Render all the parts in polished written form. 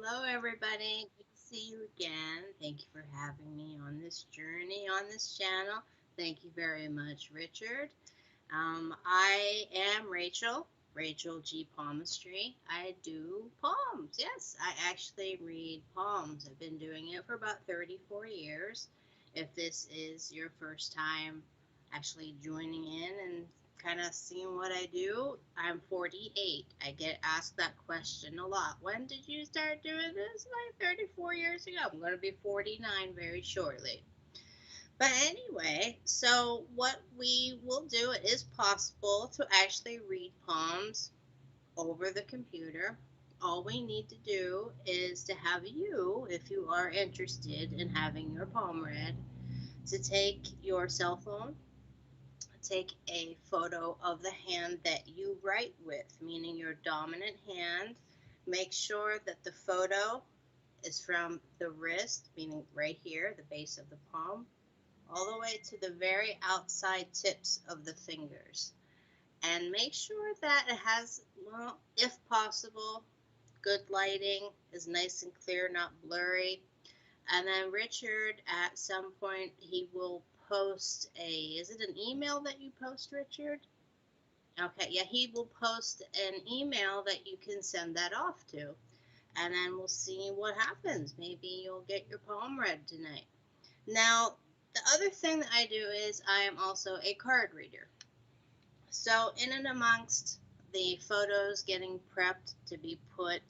Hello, everybody. Good to see you again. Thank you for having me on this journey on this channel. Thank you very much, Richard. I am Racheal G. Palmistry. I do palms. Yes, I actually read palms. I've been doing it for about 34 years. If this is your first time actually joining in and kind of seeing what I do, I'm 48. I get asked that question a lot. When did you start doing this? Like 34 years ago. I'm going to be 49 very shortly. But anyway, so what we will do, it is possible to actually read palms over the computer. All we need to do is to have you, if you are interested in having your palm read, to take your cell phone, take a photo of the hand that you write with, meaning your dominant hand. Make sure that the photo is from the wrist, meaning right here, the base of the palm, all the way to the very outside tips of the fingers. And make sure that it has, well, if possible, good lighting, is nice and clear, not blurry. And then Richard, at some point, he will post is it an email that you post, Richard? Okay, yeah, he will post an email that you can send that off to. And then we'll see what happens. Maybe you'll get your poem read tonight. Now, the other thing that I do is I am also a card reader. So, in and amongst the photos getting prepped to be put,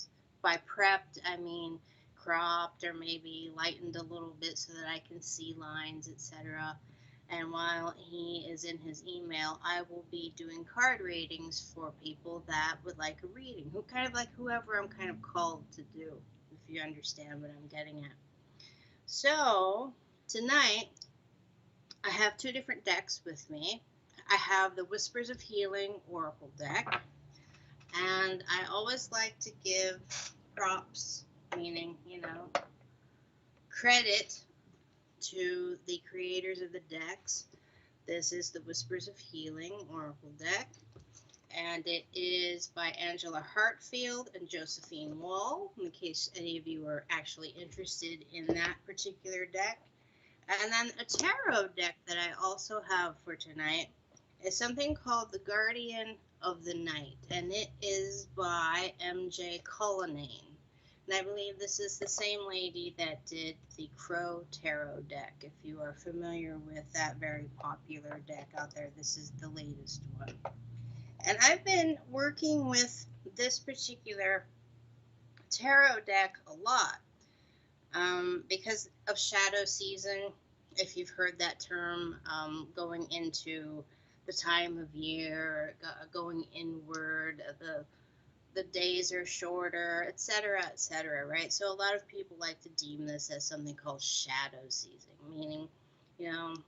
by prepped, I mean cropped or maybe lightened a little bit so that I can see lines, etc. And while he is in his email, I will be doing card readings for people that would like a reading, who kind of like whoever I'm kind of called to do, if you understand what I'm getting at. So, tonight, I have two different decks with me. I have the Whispers of Healing Oracle deck, and I always like to give props, meaning, credit to the creators of the decks. This is the Whispers of Healing Oracle deck, and it is by Angela Hartfield and Josephine Wall, in case any of you are actually interested in that particular deck. And then a tarot deck that I also have for tonight is something called The Guardian of the Night, and it is by MJ Cullinane. And I believe this is the same lady that did the Crow Tarot deck. If you are familiar with that very popular deck out there, this is the latest one. And I've been working with this particular tarot deck a lot because of shadow season, if you've heard that term, going into the time of year, going inward, the days are shorter, etc., right? So a lot of people like to deem this as something called shadow season, meaning,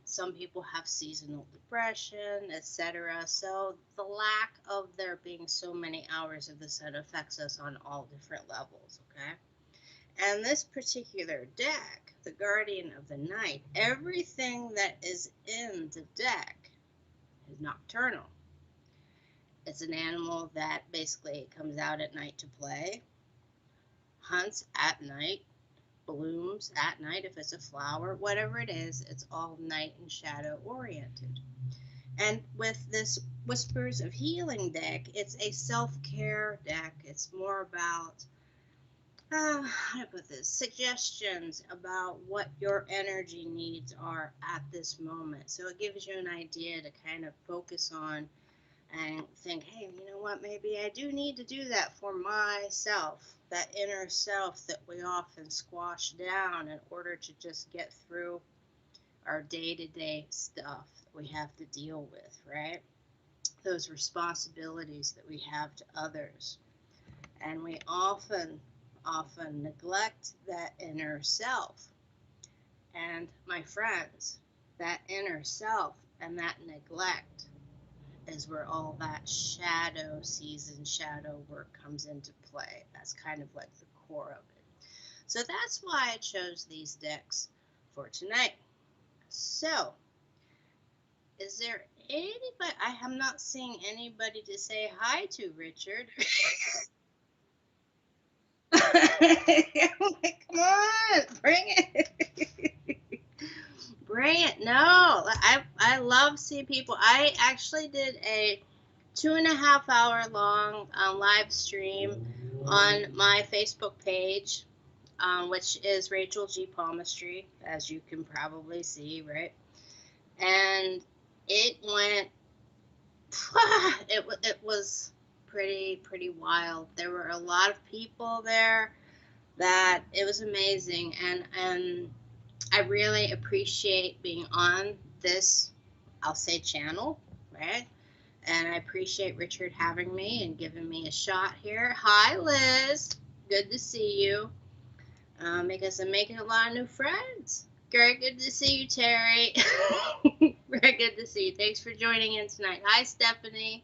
some people have seasonal depression, etc. So the lack of there being so many hours of the sun affects us on all different levels, okay? And this particular deck, the Guardian of the Night, everything that is in the deck is nocturnal. It's an animal that basically comes out at night to play, hunts at night, blooms at night if it's a flower, whatever it is, it's all night and shadow oriented. And with this Whispers of Healing deck, it's a self-care deck. It's more about how to put this, suggestions about what your energy needs are at this moment. So it gives you an idea to kind of focus on and think, hey, you know what, maybe I do need to do that for myself, that inner self that we often squash down in order to just get through our day-to-day stuff that we have to deal with, right? Those responsibilities that we have to others. And we often neglect that inner self. And my friends, that inner self and that neglect is where all that shadow season, shadow work comes into play. That's kind of like the core of it. So that's why I chose these decks for tonight. So, is there anybody? I am not seeing anybody to say hi to, Richard. I'm like, come on, bring it. Bring it. No, I love seeing people. I actually did a 2.5 hour long live stream on my Facebook page, which is Racheal G. Palmistry, as you can probably see, right? And it went, it was pretty wild. There were a lot of people there that it was amazing, and I really appreciate being on this, I'll say, channel, right? And I appreciate Richard having me and giving me a shot here. Hi, Liz. Good to see you. Because I'm making a lot of new friends. Very good to see you, Terry. Very good to see you. Thanks for joining in tonight. Hi, Stephanie.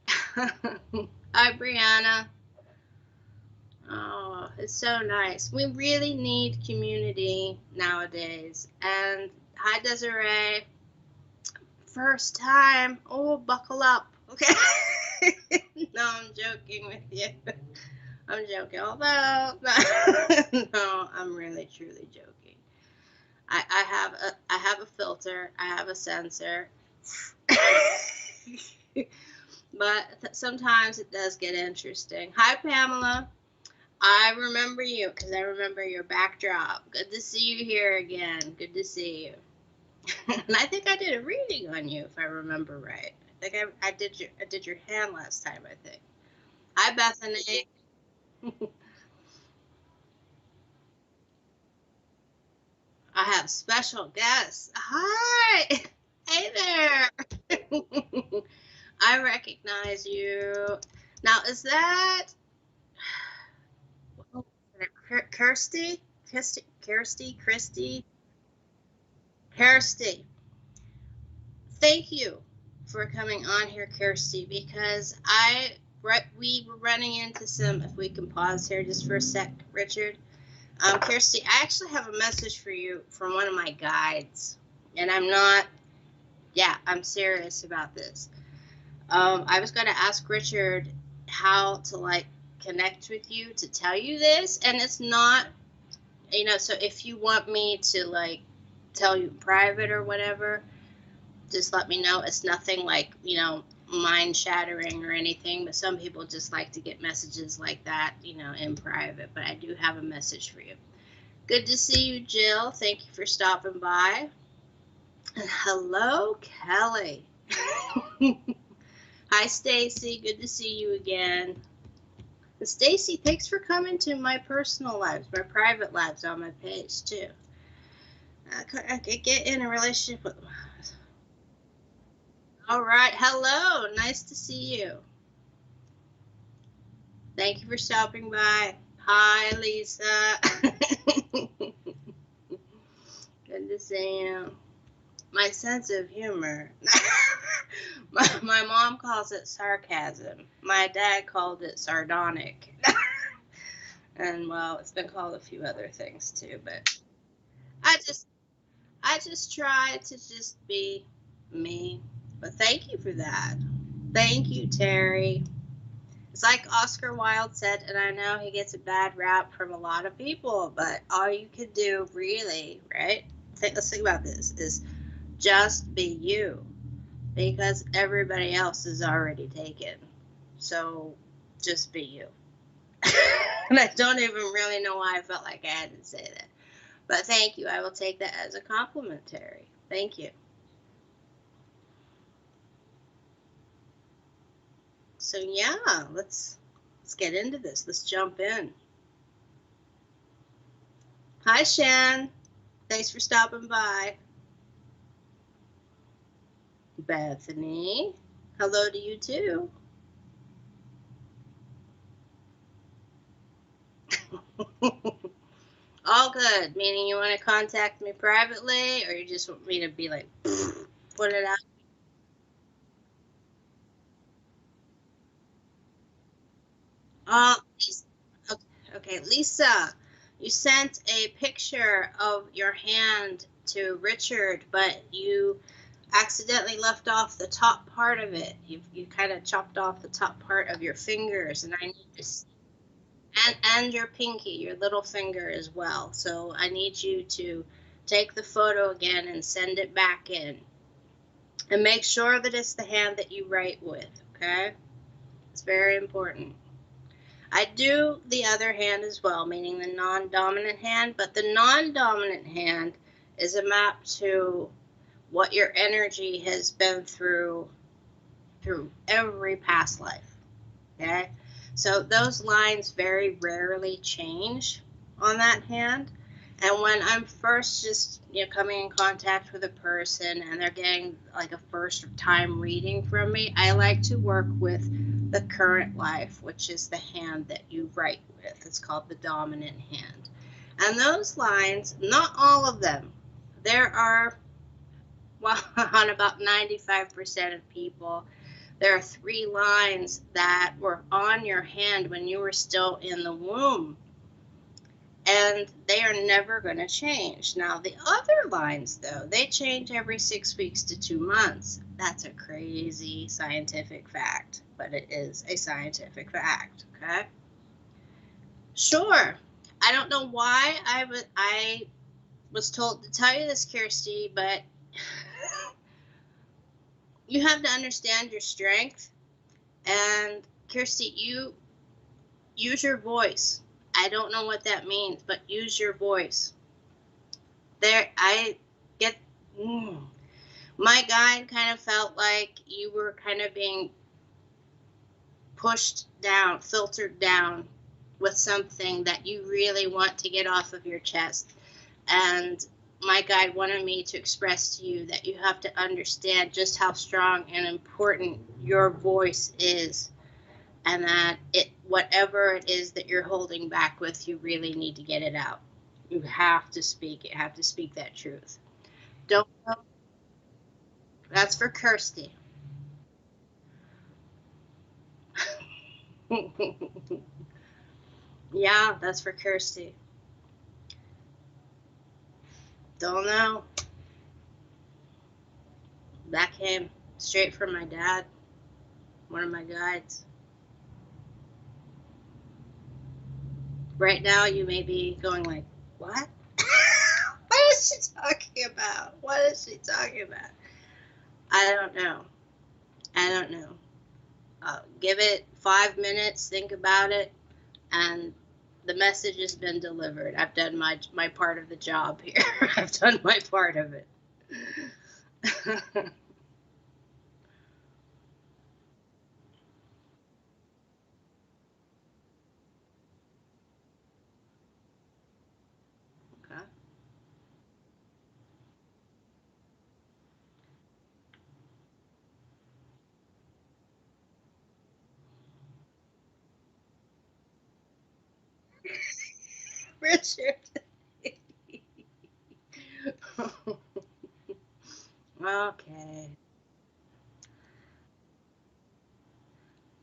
Hi, Brianna. Oh, it's so nice. We really need community nowadays. And hi, Desiree. First time. Oh, buckle up. Okay. No, I'm joking with you. I'm joking. Although, no, I'm really truly joking. I have a filter. I have a sensor. But sometimes it does get interesting. Hi, Pamela. I remember you because I remember your backdrop. Good to see you here again. Good to see you. And I think I did a reading on you, if I remember right. I think I did your hand last time, I think. Hi, Bethany. I have special guests. Hi. Hey there. I recognize you. Now, is that Kirsty? Kirsty. Thank you for coming on here, Kirsty, because we were running into some. If we can pause here just for a sec, Richard. Kirsty, I actually have a message for you from one of my guides, and I'm not. Yeah, I'm serious about this. I was going to ask Richard how to connect with you to tell you this, and it's not, so if you want me to tell you private or whatever, just let me know. It's nothing mind shattering or anything, but some people just like to get messages like that, in private. But I do have a message for you. Good to see you, Jill. Thank you for stopping by. And hello, Kelly. Hi, Stacy. Good to see you again. And Stacy, thanks for coming to my personal lives, my private lives on my page too. I could get in a relationship with them. All right. Hello. Nice to see you. Thank you for stopping by. Hi, Lisa. Good to see you. My sense of humor. My mom calls it sarcasm. My dad called it sardonic. And well, it's been called a few other things too, but I just try to just be me. But thank you for that. Thank you, Terry. It's like Oscar Wilde said, and I know he gets a bad rap from a lot of people, but all you can do really, right? Let's think about this, is just be you, because everybody else is already taken. So just be you. And I don't even really know why I felt like I had to say that. But thank you. I will take that as a compliment, Terry. Thank you. So yeah, let's get into this. Let's jump in. Hi, Shan. Thanks for stopping by. Bethany. Hello to you too. All good. Meaning you want to contact me privately, or you just want me to be like, put it out? Okay, Lisa, you sent a picture of your hand to Richard, but you accidentally left off the top part of it. You kind of chopped off the top part of your fingers, and and your pinky, your little finger as well. So I need you to take the photo again and send it back in. And make sure that it's the hand that you write with, okay? It's very important. I do the other hand as well, meaning the non-dominant hand, but the non-dominant hand is a map to what your energy has been through every past life, okay? So those lines very rarely change on that hand. And when I'm first just coming in contact with a person and they're getting like a first time reading from me, I like to work with the current life, which is the hand that you write with. It's called the dominant hand. And those lines, not all of them, there are, well, on about 95% of people, there are 3 lines that were on your hand when you were still in the womb. And they are never going to change. Now, the other lines, though, they change every 6 weeks to 2 months. That's a crazy scientific fact, but it is a scientific fact, okay? Sure. I don't know why I was told to tell you this, Kirsty, but you have to understand your strength. And, Kirsty, you use your voice. I don't know what that means, but use your voice. There, I get, my guide kind of felt like you were kind of being pushed down, filtered down with something that you really want to get off of your chest. And my guide wanted me to express to you that you have to understand just how strong and important your voice is, and that whatever it is that you're holding back with, you really need to get it out. You have to speak it. You have to speak that truth. Don't. That's for Kirsty. Yeah, that's for Kirsty. Don't know. That came straight from my dad, one of my guides. Right now, you may be going like, what? What is she talking about? What is she talking about? I don't know. I don't know. Give it 5 minutes, think about it, and the message has been delivered. I've done my part of the job here. I've done my part of it. Okay. Richard. Okay.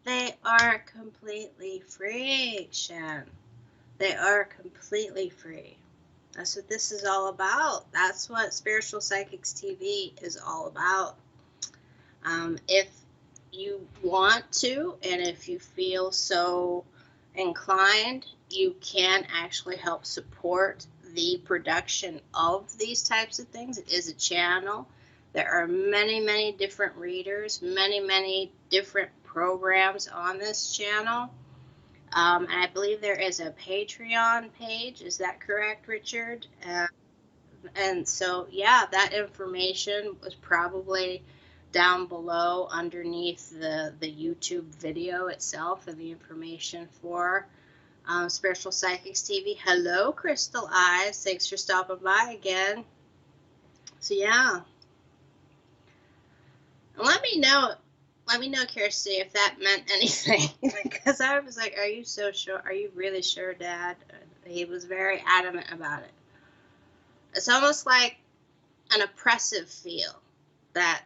They are completely free, Shan. They are completely free. That's what this is all about. That's what Spiritual Psychics TV is all about. If you want to, and if you feel so inclined, you can actually help support the production of these types of things. It is a channel. There are many, many different readers, many, many different programs on this channel. And I believe there is a Patreon page. Is that correct, Richard? And so, yeah, that information was probably down below underneath the YouTube video itself, and the information for Spiritual Psychics TV. Hello, Crystal Eyes. Thanks for stopping by again. So, yeah. Let me know, Kirsty, if that meant anything. Because I was like, are you so sure? Are you really sure, Dad? He was very adamant about it. It's almost like an oppressive feel that,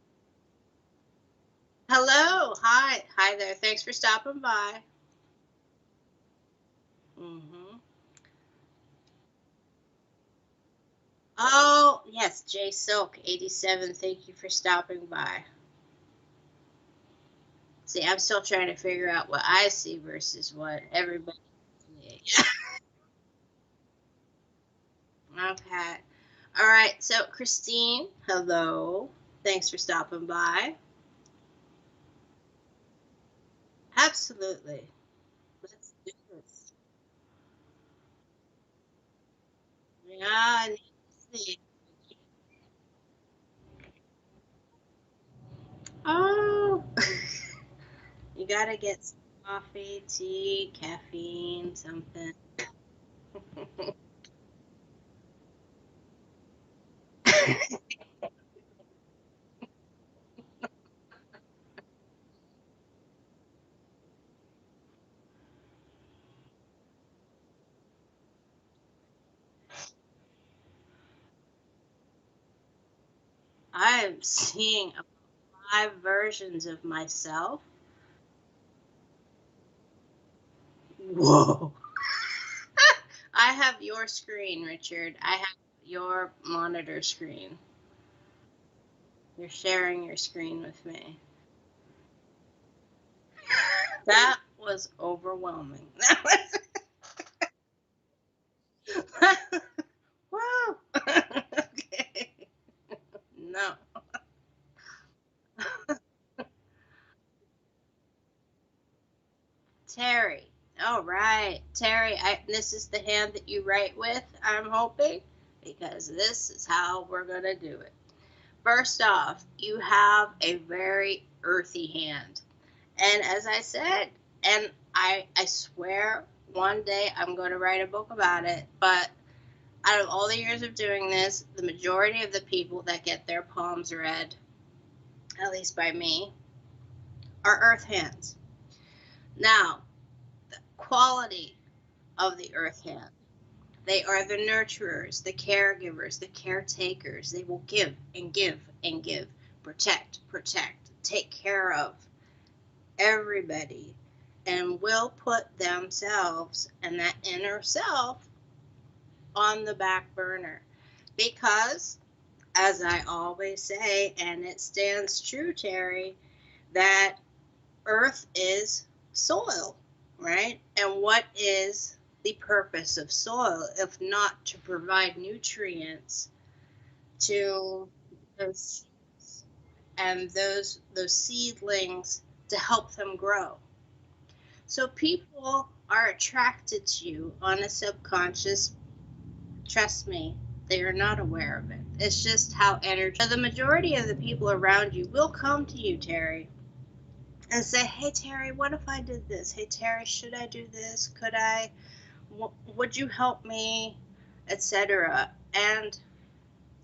hello, hi there. Thanks for stopping by. Mm-hmm. Oh, yes, J Silk 87. Thank you for stopping by. See, I'm still trying to figure out what I see versus what everybody sees. Okay. All right. So, Christine, hello. Thanks for stopping by. Absolutely. Let's do this. Yeah, I need to see. Oh, you gotta get some coffee, tea, caffeine, something. I'm seeing about 5 versions of myself. Whoa. I have your screen, Richard. I have your monitor screen. You're sharing your screen with me. That was overwhelming. Wow. Okay. No. Terry. All right. Terry, this is the hand that you write with, I'm hoping, because this is how we're going to do it. First off, you have a very earthy hand. And as I said, and I swear one day I'm going to write a book about it, but out of all the years of doing this, the majority of the people that get their palms read, at least by me, are earth hands. Now, the quality of the earth hand. They are the nurturers, the caregivers, the caretakers. They will give and give and give, protect, take care of everybody, and will put themselves and that inner self on the back burner. Because, as I always say, and it stands true, Terry, that earth is soil, right? And what is the purpose of soil if not to provide nutrients to those seeds and those seedlings to help them grow? So people are attracted to you on a subconscious. Trust me, they are not aware of it. It's just how energy. So the majority of the people around you will come to you, Terry, and say, "Hey, Terry, what if I did this? Hey, Terry, should I do this? Could I? Would you help me?" Etc. And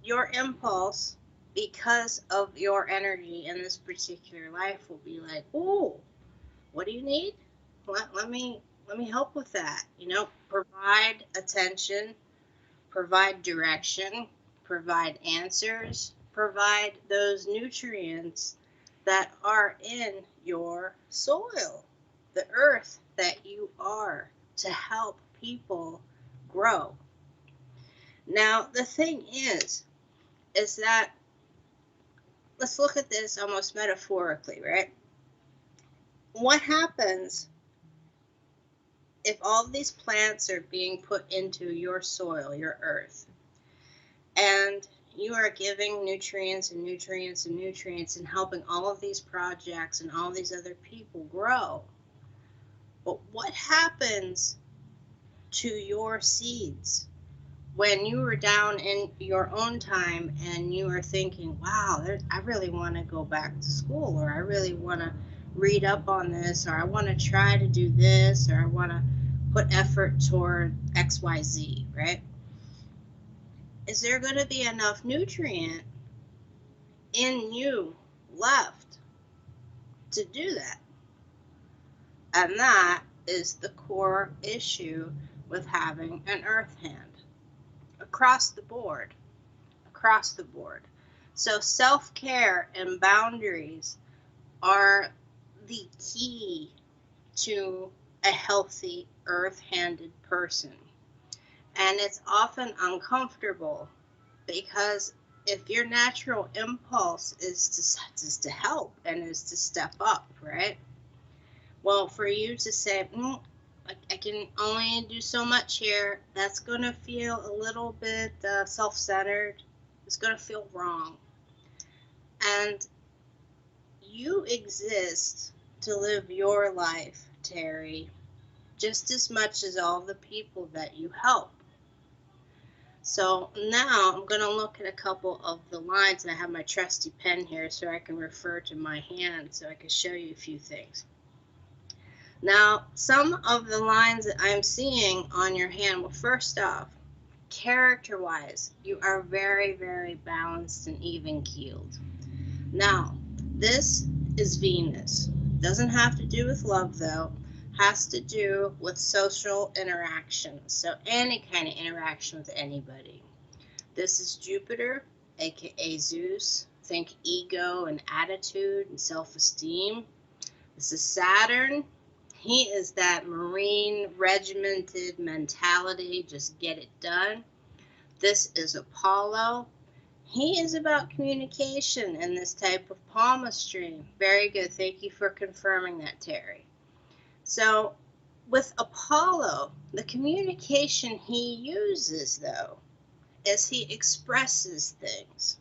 your impulse, because of your energy in this particular life, will be like, "Oh, what do you need? Let me help with that. Provide attention, provide direction, provide answers, provide those nutrients that are in your soil, the earth that you are, to help people grow." Now, the thing is that, let's look at this almost metaphorically, right? What happens if all these plants are being put into your soil, your earth, and you are giving nutrients and nutrients and nutrients and helping all of these projects and all these other people grow? But what happens to your seeds when you are down in your own time and you are thinking, wow, I really want to go back to school, or I really want to read up on this, or I want to try to do this, or I want to put effort toward XYZ, right? Is there going to be enough nutrient in you left to do that? And that is the core issue with having an earth hand across the board. Across the board. So self-care and boundaries are the key to a healthy earth-handed person. And it's often uncomfortable because if your natural impulse is to help and is to step up, right? Well, for you to say, I can only do so much here. That's going to feel a little bit self-centered. It's going to feel wrong. And you exist to live your life, Terry, just as much as all the people that you help. So now I'm going to look at a couple of the lines, and I have my trusty pen here so I can refer to my hand so I can show you a few things. Now, some of the lines that I'm seeing on your hand, well, first off, character-wise, you are very, very balanced and even-keeled. Now, this is Venus. Doesn't have to do with love, though. Has to do with social interactions. So any kind of interaction with anybody. This is Jupiter, aka Zeus. Think ego and attitude and self-esteem. This is Saturn. He is that marine regimented mentality, just get it done. This is Apollo. He is about communication and this type of palmistry. Very good. Thank you for confirming that, Terry. So with Apollo, the communication he uses, though, is he expresses things.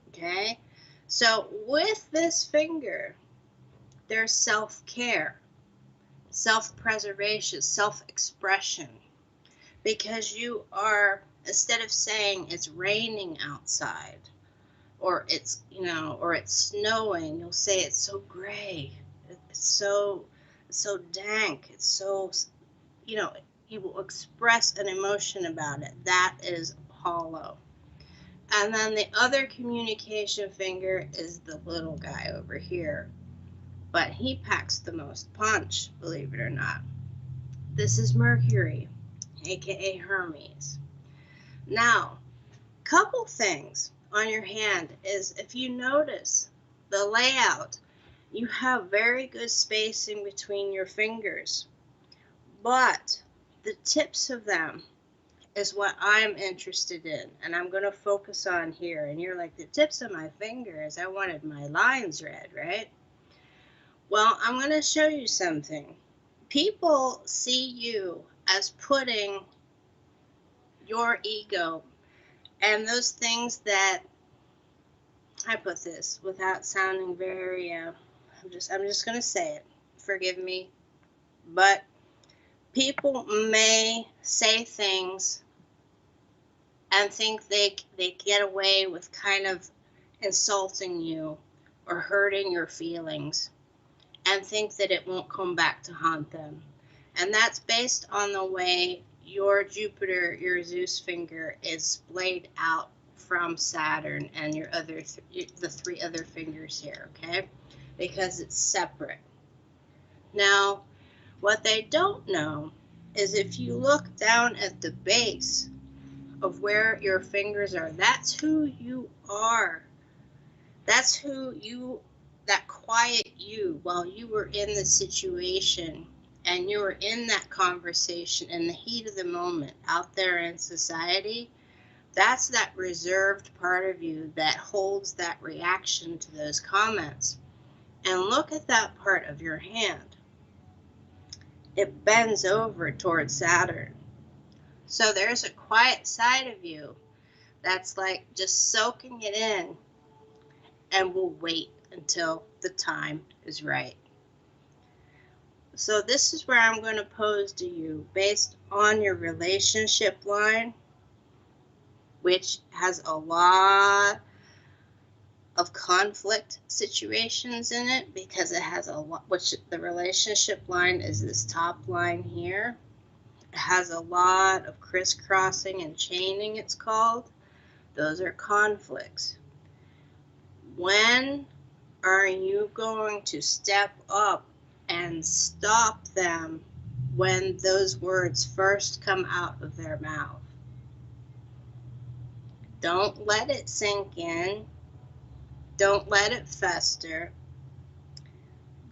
Okay? So with this finger, there's self-care, self-preservation, self-expression. Because you are, instead of saying it's raining outside, or it's, or it's snowing, you'll say it's so gray, it's so dank, it's so, you will express an emotion about it. That is Apollo. And then the other communication finger is the little guy over here. But he packs the most punch, believe it or not. This is Mercury, aka Hermes. Now, couple things on your hand is, if you notice the layout, you have very good spacing between your fingers, but the tips of them is what I'm interested in, and I'm going to focus on here. And you're like, the tips of my fingers, I wanted my lines read, right? Well, I'm going to show you something. People see you as putting your ego and those things that, I put this without sounding very, I'm just going to say it. Forgive me. But people may say things and think they get away with kind of insulting you or hurting your feelings, and think that it won't come back to haunt them. And that's based on the way your Jupiter, your Zeus finger, is splayed out from Saturn and your other the three other fingers here, okay? Because it's separate. Now, what they don't know is, if you look down at the base of where your fingers are, that's who you are. That's who you, that quiet you, while you were in the situation and you were in that conversation in the heat of the moment out there in society. That's that reserved part of you that holds that reaction to those comments. And look at that part of your hand. It bends over towards Saturn. So there's a quiet side of you that's like just soaking it in and will wait until the time is right. So this is where I'm going to pose to you based on your relationship line, which has a lot of conflict situations in it, because it has a lot, which the relationship line is this top line here. It has a lot of crisscrossing and chaining, it's called. Those are conflicts. When are you going to step up and stop them when those words first come out of their mouth? Don't let it sink in. Don't let it fester.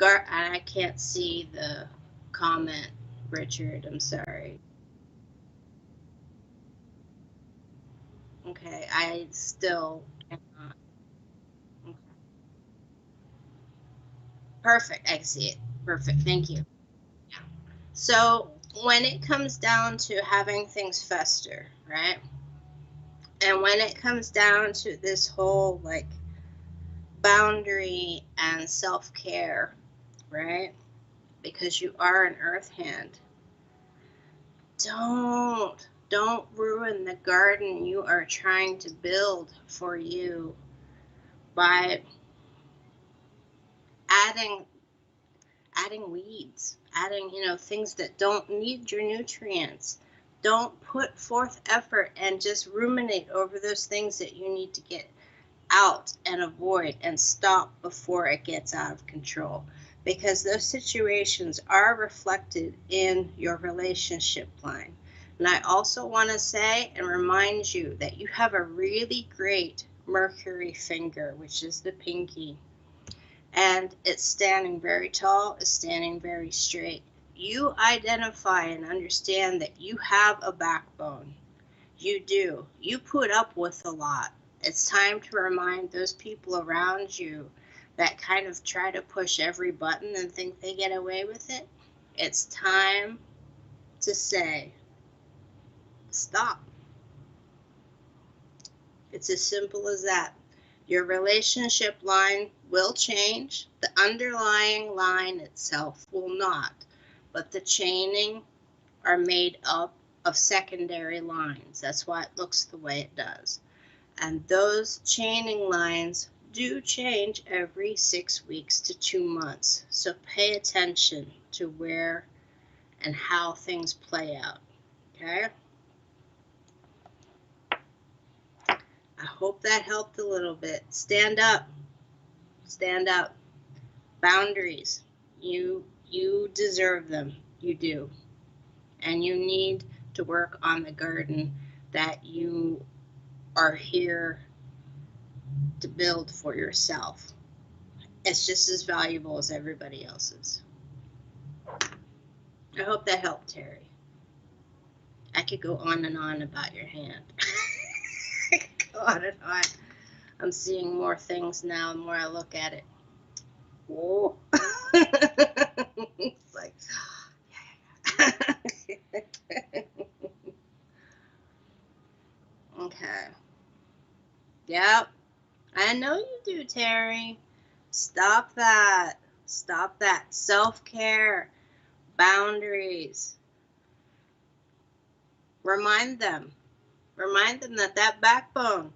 I can't see the comment, Richard. I'm sorry. Okay, I still cannot. Okay. Perfect. I see it. Perfect. Thank you. Yeah. So when it comes down to having things fester, right? And when it comes down to this whole like boundary and self-care, right? Because you are an earth hand. Don't ruin the garden you are trying to build for you by adding weeds, adding, things that don't need your nutrients. Don't put forth effort and just ruminate over those things that you need to get out and avoid and stop before it gets out of control, because those situations are reflected in your relationship line. And I also want to say and remind you that you have a really great Mercury finger, which is the pinky, and it's standing very tall, it's standing very straight. You identify and understand that you have a backbone. You do. You put up with a lot. It's time to remind those people around you that kind of try to push every button and think they get away with it. It's time to say, stop. It's as simple as that. Your relationship line will change. The underlying line itself will not. But the chaining are made up of secondary lines. That's why it looks the way it does. And those chaining lines do change every 6 weeks to 2 months. So pay attention to where and how things play out. Okay? I hope that helped a little bit. Stand up. Stand up. Boundaries. You deserve them. You do. And you need to work on the garden that you are here to build for yourself. It's just as valuable as everybody else's. I hope that helped, Terry. I could go on and on about your hand. I could go on and on. I'm seeing more things now the more I look at it. Whoa. It's like, okay. Yep. I know you do, Terry. Stop that. Stop that. Self-care. Boundaries. Remind them that that backbone,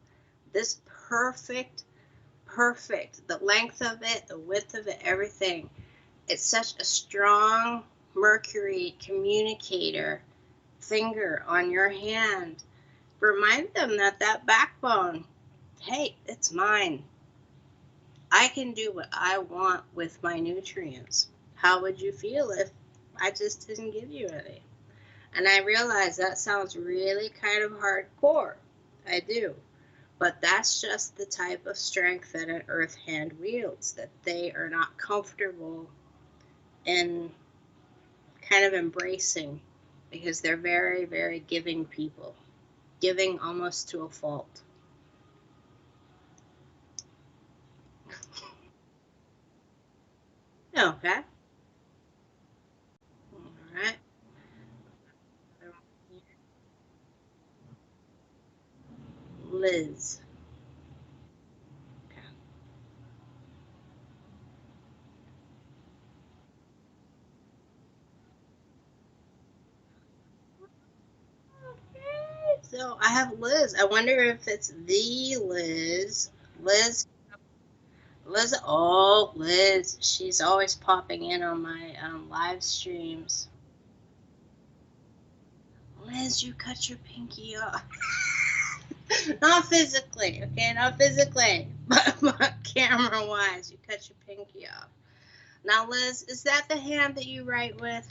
this perfect, the length of it, the width of it, everything, it's such a strong Mercury communicator finger on your hand. Remind them that that backbone, hey, it's mine. I can do what I want with my nutrients. How would you feel if I just didn't give you any? And I realize that sounds really kind of hardcore. I do. But that's just the type of strength that an earth hand wields, that they are not comfortable in kind of embracing, because they're very, very giving people. Giving almost to a fault. Okay. All right. Liz. Okay. So I have Liz. I wonder if it's the Liz. Liz. She's always popping in on my live streams. Liz, you cut your pinky off. Not physically, okay? Not physically. But camera-wise, you cut your pinky off. Now, Liz, is that the hand that you write with?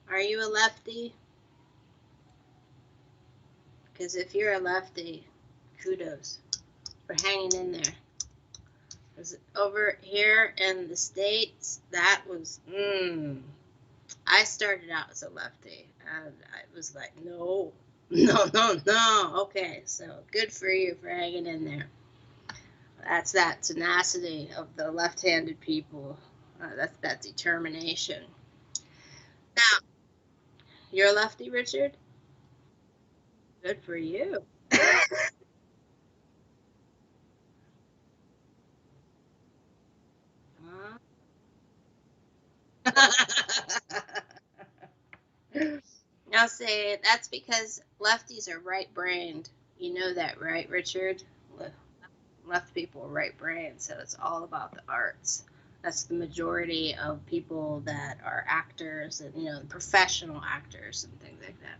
Are you a lefty? Because if you're a lefty, kudos for hanging in there. Because over here in the States, that was, I started out as a lefty, and I was like, no. Okay, so good for you for hanging in there. That's that tenacity of the left-handed people. That's that determination. Now, you're a lefty, Richard? Good for you. Now say that's because lefties are right-brained. You know that, right, Richard? Le- Left people are right-brained, so it's all about the arts. That's the majority of people that are actors and professional actors and things like that.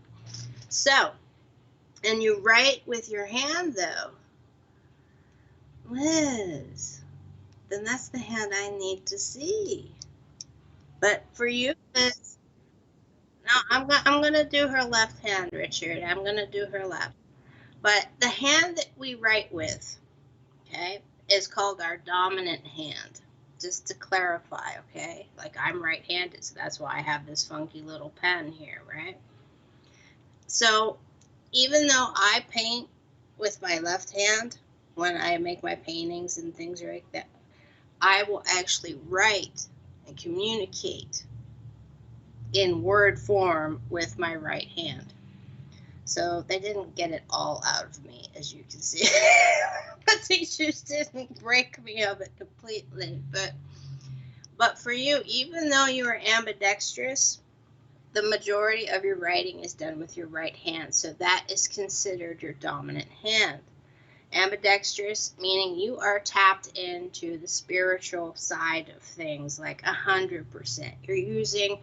So, and you write with your hand though, Liz. Then that's the hand I need to see. But for you, Liz, no, I'm gonna do her left hand, Richard. I'm gonna do her left. But the hand that we write with, okay, is called our dominant hand. Just to clarify, okay? Like I'm right-handed, so that's why I have this funky little pen here, right? So even though I paint with my left hand, when I make my paintings and things like that, I will actually write and communicate in word form with my right hand. So they didn't get it all out of me, as you can see. The teachers didn't break me of it completely. But for you, even though you are ambidextrous, the majority of your writing is done with your right hand. So that is considered your dominant hand. Ambidextrous, meaning you are tapped into the spiritual side of things like 100%. You're using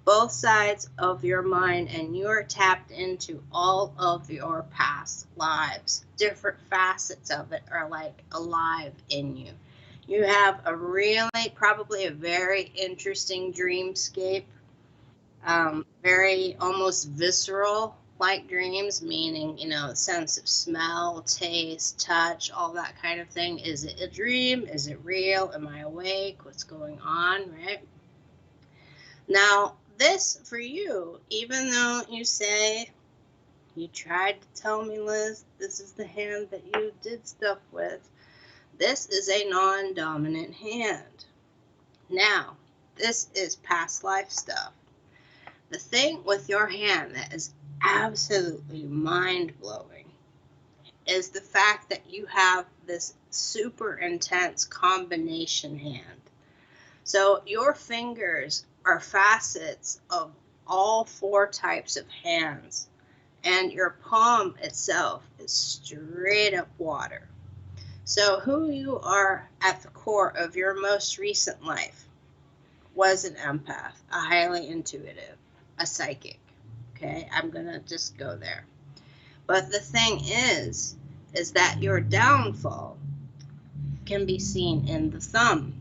both sides of your mind and you're tapped into all of your past lives. Different facets of it are like alive in you. You have a really, probably a very interesting dreamscape, very almost visceral like dreams, meaning, sense of smell, taste, touch, all that kind of thing. Is it a dream? Is it real? Am I awake? What's going on, right? Now, this for you, even though you say you tried to tell me, Liz, this is the hand that you did stuff with, this is a non-dominant hand. Now, this is past life stuff. The thing with your hand that is absolutely mind-blowing is the fact that you have this super intense combination hand. So your fingers are facets of all four types of hands, and your palm itself is straight up water. So who you are at the core of your most recent life was an empath, a highly intuitive, a psychic. Okay, I'm gonna just go there. But the thing is that your downfall can be seen in the thumb.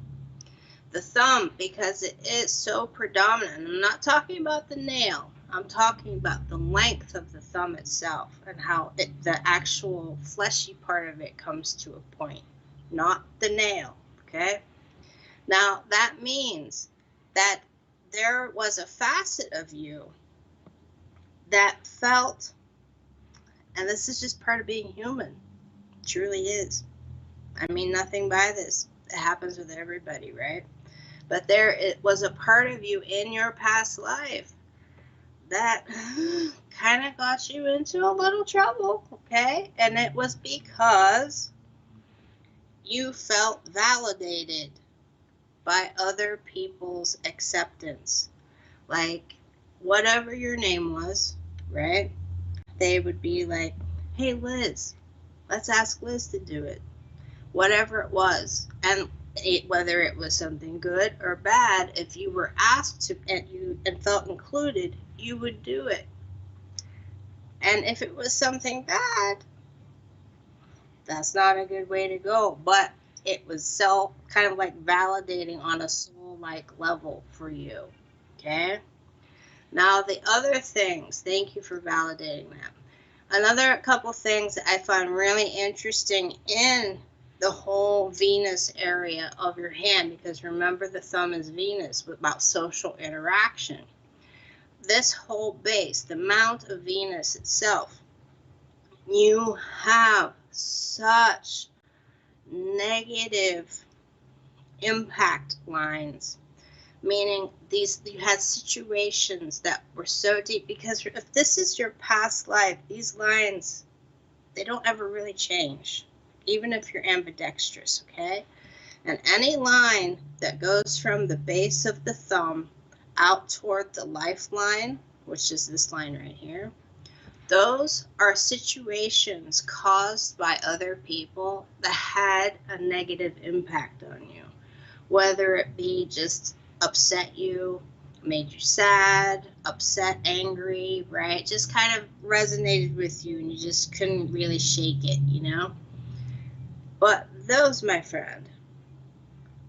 The thumb, because it is so predominant. I'm not talking about the nail. I'm talking about the length of the thumb itself and how the actual fleshy part of it comes to a point, not the nail. Okay. Now that means that there was a facet of you that felt, and this is just part of being human, it truly is. I mean nothing by this. It happens with everybody, right? But it was a part of you in your past life that kind of got you into a little trouble, okay? And it was because you felt validated by other people's acceptance. Like, whatever your name was, right? They would be like, hey, Liz, let's ask Liz to do it. Whatever it was. And whether it was something good or bad, if you were asked to and felt included, you would do it. And if it was something bad, that's not a good way to go. But it was kind of like validating on a soul like level for you. Okay? Now, the other things, thank you for validating that. Another couple things that I find really interesting in the whole Venus area of your hand, because remember the thumb is Venus, about social interaction. This whole base, the mount of Venus itself, you have such negative impact lines meaning you had situations that were so deep, because if this is your past life, these lines, they don't ever really change, even if you're ambidextrous, okay? And any line that goes from the base of the thumb out toward the lifeline, which is this line right here, those are situations caused by other people that had a negative impact on you, whether it be just upset you, made you sad, upset, angry, right? Just kind of resonated with you and you just couldn't really shake it, you know? But those, my friend,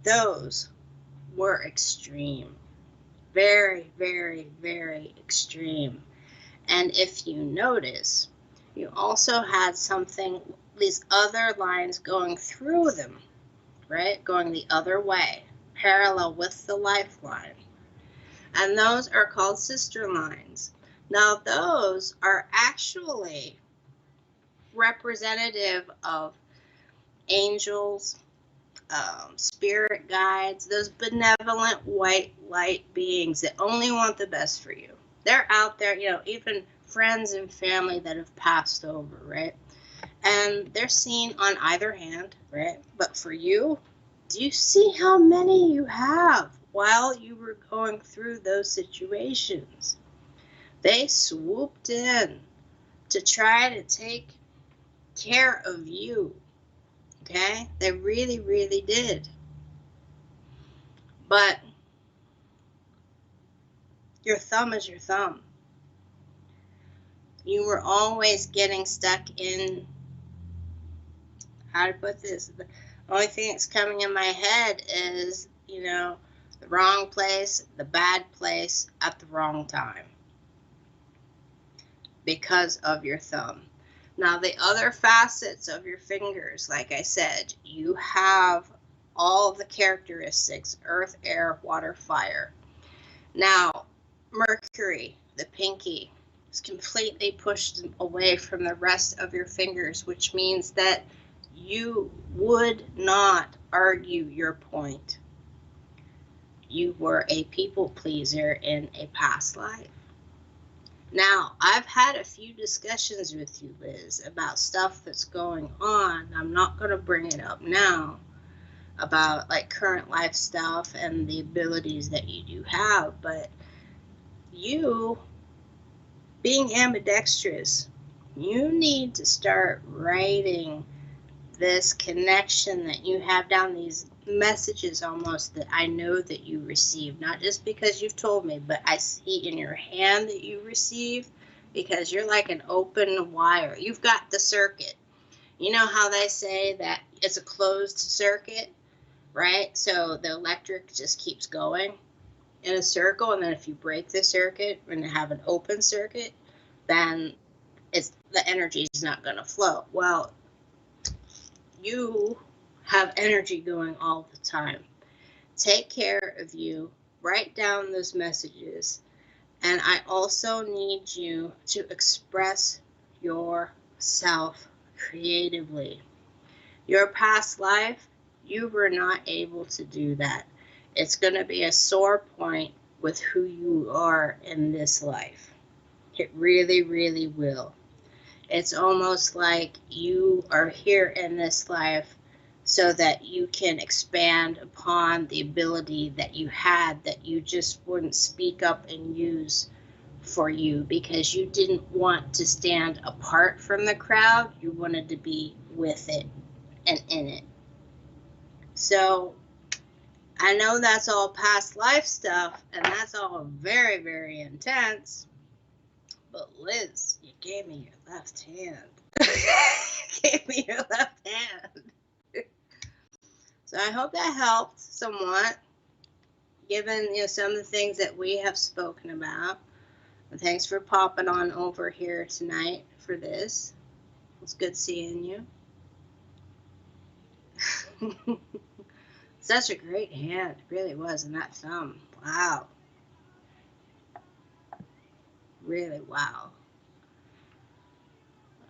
those were extreme. Very, very, very extreme. And if you notice, you also had these other lines going through them, right? Going the other way, parallel with the lifeline. And those are called sister lines. Now, those are actually representative of angels, spirit guides, those benevolent white light beings that only want the best for you. They're out there, you know, even friends and family that have passed over, right? And they're seen on either hand, right? But for you, do you see how many you have while you were going through those situations? They swooped in to try to take care of you, okay? They really, really did. But your thumb is your thumb. You were always getting stuck in, how to put this, the only thing that's coming in my head is, you know, the wrong place, the bad place at the wrong time because of your thumb. Now, the other facets of your fingers, like I said, you have all the characteristics: earth, air, water, fire. Now, Mercury, the pinky, is completely pushed away from the rest of your fingers, which means that you would not argue your point. You were a people pleaser in a past life. Now, I've had a few discussions with you, Liz, about stuff that's going on. I'm not going to bring it up now, about like current life stuff and the abilities that you do have, but you, being ambidextrous, you need to start writing this connection that you have down, these messages almost that I know that you receive, not just because you've told me, but I see in your hand that you receive, because you're like an open wire. You've got the circuit. You know how they say that it's a closed circuit, right? So the electric just keeps going in a circle, and then if you break the circuit and have an open circuit, then the energy is not going to flow. Well, you have energy going all the time. Take care of you. Write down those messages. And I also need you to express yourself creatively. Your past life, you were not able to do that. It's going to be a sore point with who you are in this life. It really, really will. It's almost like you are here in this life so that you can expand upon the ability that you had that you just wouldn't speak up and use for you, because you didn't want to stand apart from the crowd. You wanted to be with it and in it. So I know that's all past life stuff, and that's all very, very intense. But Liz, you gave me your left hand. You gave me your left hand. So I hope that helped somewhat, given some of the things that we have spoken about. And thanks for popping on over here tonight for this. It's good seeing you. Such a great hand, it really was, and that thumb. Wow. Really, wow.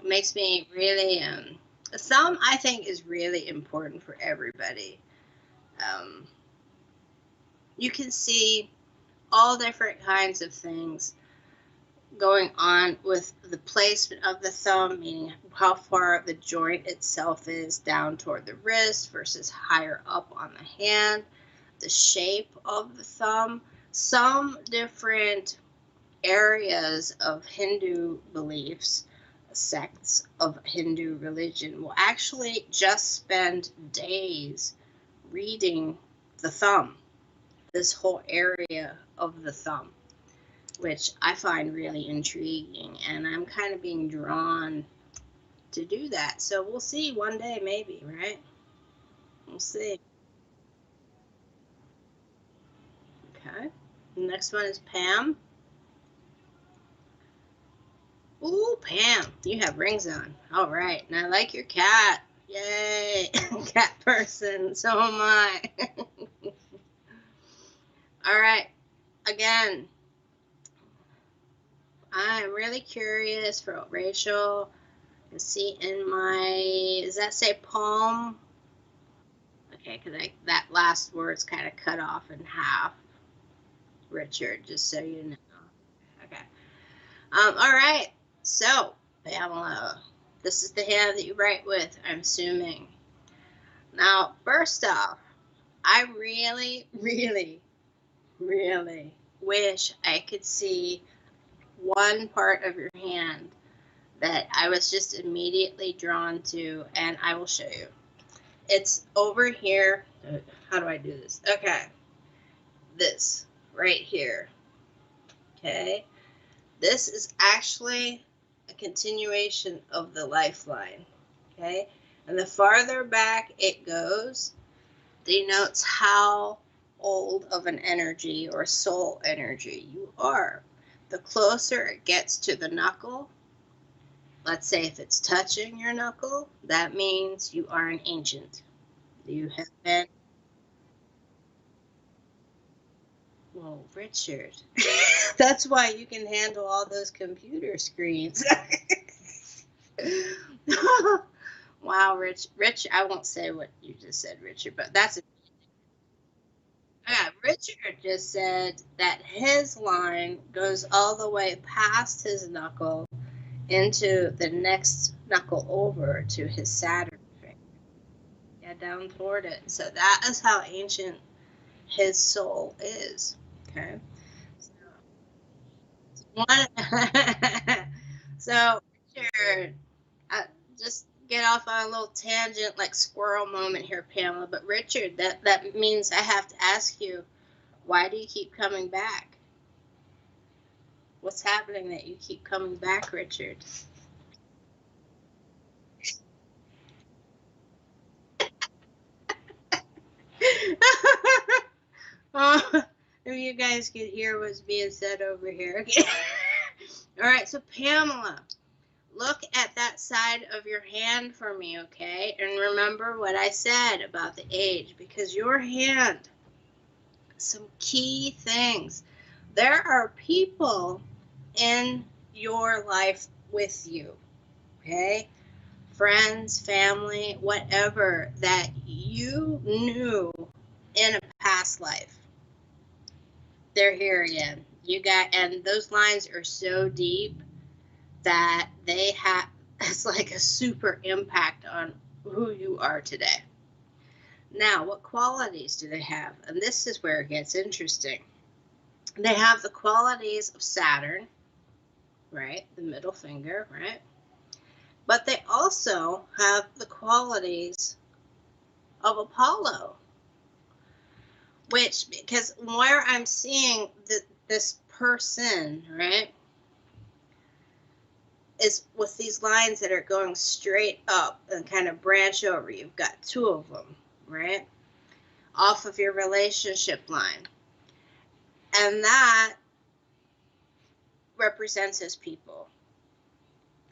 It makes me really, a thumb, I think, is really important for everybody. you can see all different kinds of things going on with the placement of the thumb, meaning how far the joint itself is down toward the wrist versus higher up on the hand, the shape of the thumb. Some different areas of Hindu beliefs, sects of Hindu religion, will actually just spend days reading the thumb, this whole area of the thumb, which I find really intriguing, and I'm kind of being drawn to do that. So we'll see one day, maybe, right? We'll see. Okay. The next one is Pam. Ooh, Pam, you have rings on. All right. And I like your cat. Yay. Cat person. So am I. All right. Again, I'm really curious for what Racheal can see in my, does that say palm? Okay, because that last word's kind of cut off in half, Richard, just so you know. Okay. All right. So, Pamela, this is the hand that you write with, I'm assuming. Now, first off, I really, really, really wish I could see one part of your hand that I was just immediately drawn to, and I will show you. It's over here. How do I do this? Okay. This right here. Okay. This is actually a continuation of the lifeline. Okay. And the farther back it goes, denotes how old of an energy or soul energy you are. The closer it gets to the knuckle, let's say if it's touching your knuckle, that means you are an ancient. You have been. Well, Richard, that's why you can handle all those computer screens. Wow, Rich, I won't say what you just said, Richard, but that's yeah, Richard just said that his line goes all the way past his knuckle into the next knuckle over to his Saturn finger. Yeah, down toward it. So that is how ancient his soul is. Okay. So, Richard, just get off on a little tangent, like squirrel moment here, Pamela. But Richard, that means I have to ask you, why do you keep coming back? What's happening that you keep coming back, Richard? Oh, if you guys could hear what's being said over here. Okay. All right, so Pamela, look at that side of your hand for me, okay? And remember what I said about the age, because your hand, some key things. There are people in your life with you, okay? Friends, family, whatever, that you knew in a past life. They're here again. And those lines are so deep that they have, it's like a super impact on who you are today. Now, what qualities do they have? And this is where it gets interesting. They have the qualities of Saturn, right? The middle finger, right? But they also have the qualities of Apollo, which, because where I'm seeing this person, right, is with these lines that are going straight up and kind of branch over. You've got two of them, right, off of your relationship line. And that represents his people.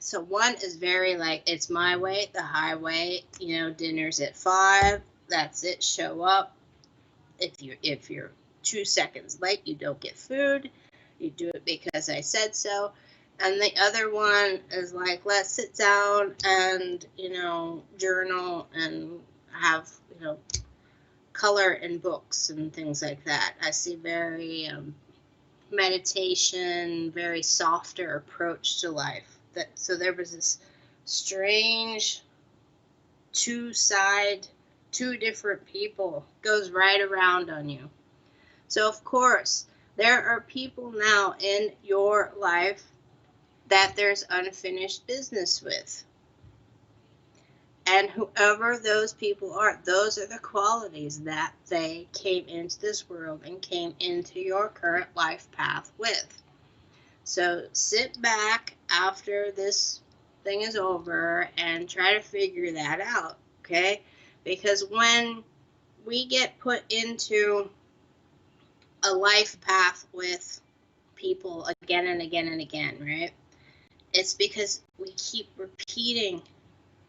So one is very like, it's my way, the highway, dinner's at 5, that's it, show up. If you're 2 seconds late, you don't get food. You do it because I said so. And the other one is like, let's sit down and, journal and have, color in books and things like that. I see very meditation, very softer approach to life. So there was this strange two different people goes right around on you. So of course, there are people now in your life that there's unfinished business with. And whoever those people are, those are the qualities that they came into this world and came into your current life path with. So sit back after this thing is over and try to figure that out, okay? Because when we get put into a life path with people again and again and again, right? It's because we keep repeating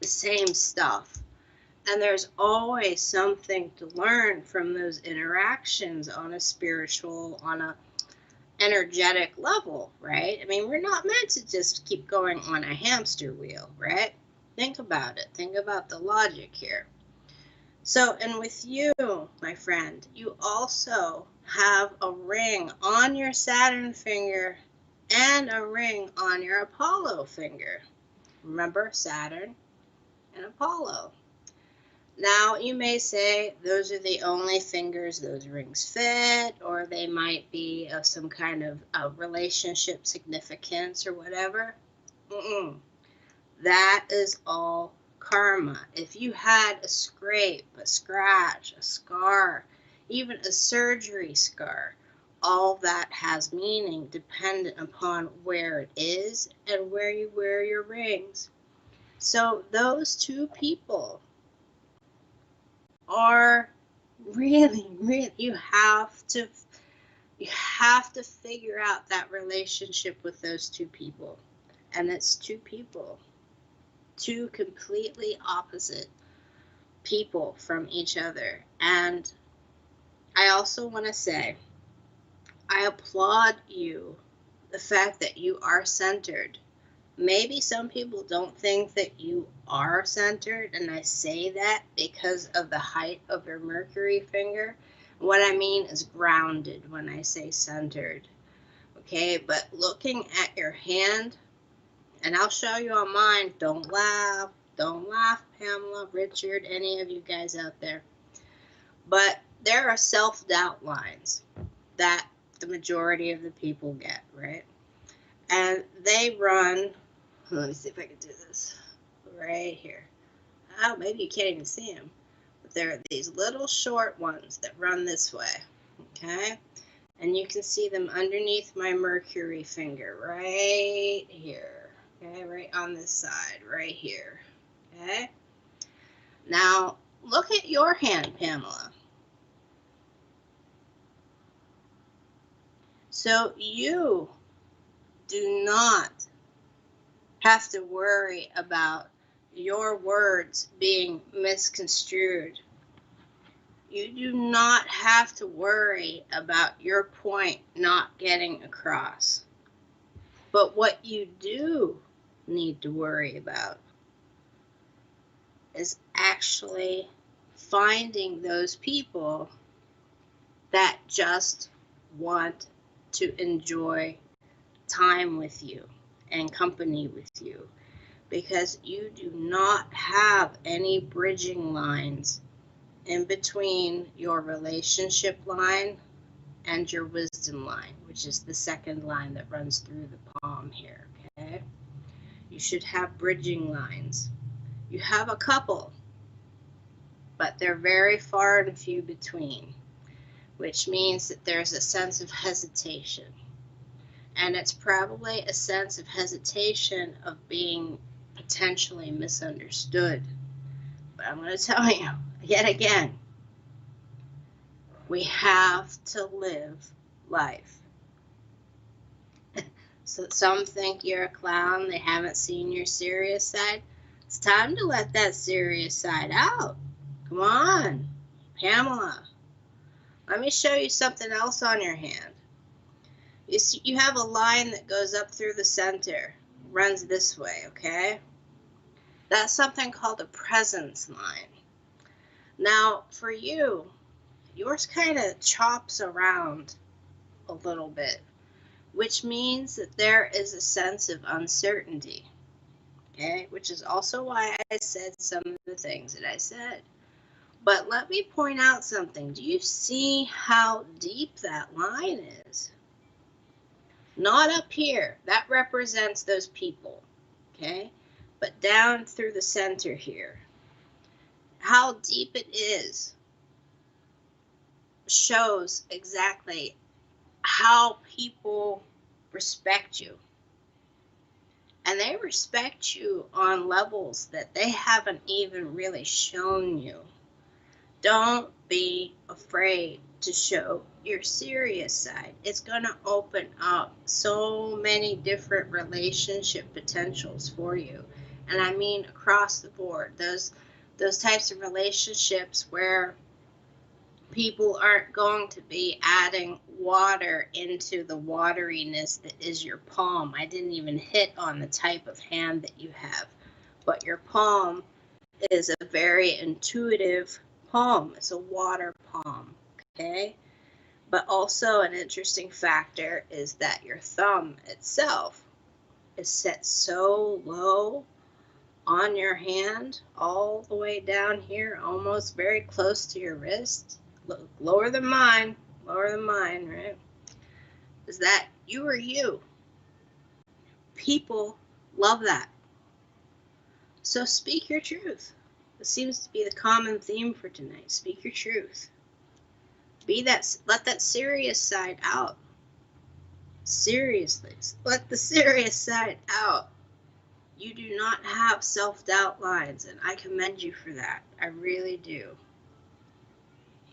the same stuff. And there's always something to learn from those interactions on a spiritual, on a energetic level, right? I mean, we're not meant to just keep going on a hamster wheel, right? Think about it. Think about the logic here. So, and with you, my friend, you also have a ring on your Saturn finger and a ring on your Apollo finger. Remember, Saturn and Apollo. Now, you may say those are the only fingers those rings fit, or they might be of some kind of relationship significance or whatever. That is all karma. If you had a scrape, a scratch, a scar, even a surgery scar, all that has meaning dependent upon where it is and where you wear your rings. So those two people are really, you have to figure out that relationship with those two people. And it's two people, two completely opposite people from each other. And I also want to say, I applaud you, the fact that you are centered. Maybe some people don't think that you are centered, and I say that because of the height of your Mercury finger. What I mean is grounded when I say centered. Okay, but looking at your hand, and I'll show you on mine, don't laugh, Pamela, Richard, any of you guys out there. But there are self-doubt lines that the majority of the people get, right? And they run, let me see if I can do this, right here. Oh, maybe you can't even see them. But there are these little short ones that run this way, okay? And you can see them underneath my Mercury finger, right here, okay? Right on this side, right here, okay? Now, look at your hand, Pamela. So you do not have to worry about your words being misconstrued. You do not have to worry about your point not getting across. But what you do need to worry about is actually finding those people that just want to enjoy time with you and company with you, because you do not have any bridging lines in between your relationship line and your wisdom line, which is the second line that runs through the palm here, okay? You should have bridging lines. You have a couple, but they're very far and few between, which means that there's a sense of hesitation. And it's probably a sense of hesitation of being potentially misunderstood. But I'm going to tell you, yet again, we have to live life. So some think you're a clown, they haven't seen your serious side. It's time to let that serious side out. Come on, Pamela. Let me show you something else on your hand. You see, you have a line that goes up through the center, runs this way, okay? That's something called a presence line. Now, for you, Yours kind of chops around a little bit, which means that there is a sense of uncertainty. Okay, which is also why I said some of the things that I said. But let me point out something. Do you see how deep that line is? Not up here. That represents those people. Okay, but down through the center here. How deep it is shows exactly how people respect you. And they respect you on levels that they haven't even really shown you. Don't be afraid to show your serious side. It's going to open up so many different relationship potentials for you. And I mean across the board. Those types of relationships where people aren't going to be adding water into the wateriness that is your palm. I didn't even hit on the type of hand that you have, but your palm is a very intuitive palm. It's a water palm, okay? But also an interesting factor is that your thumb itself is set so low on your hand, all the way down here, almost very close to your wrist. Lower than mine, right? Is that you are you. People love that. So speak your truth. This seems to be the common theme for tonight. Speak your truth. Let that serious side out. Seriously, let the serious side out. You do not have self-doubt lines, and I commend you for that. I really do.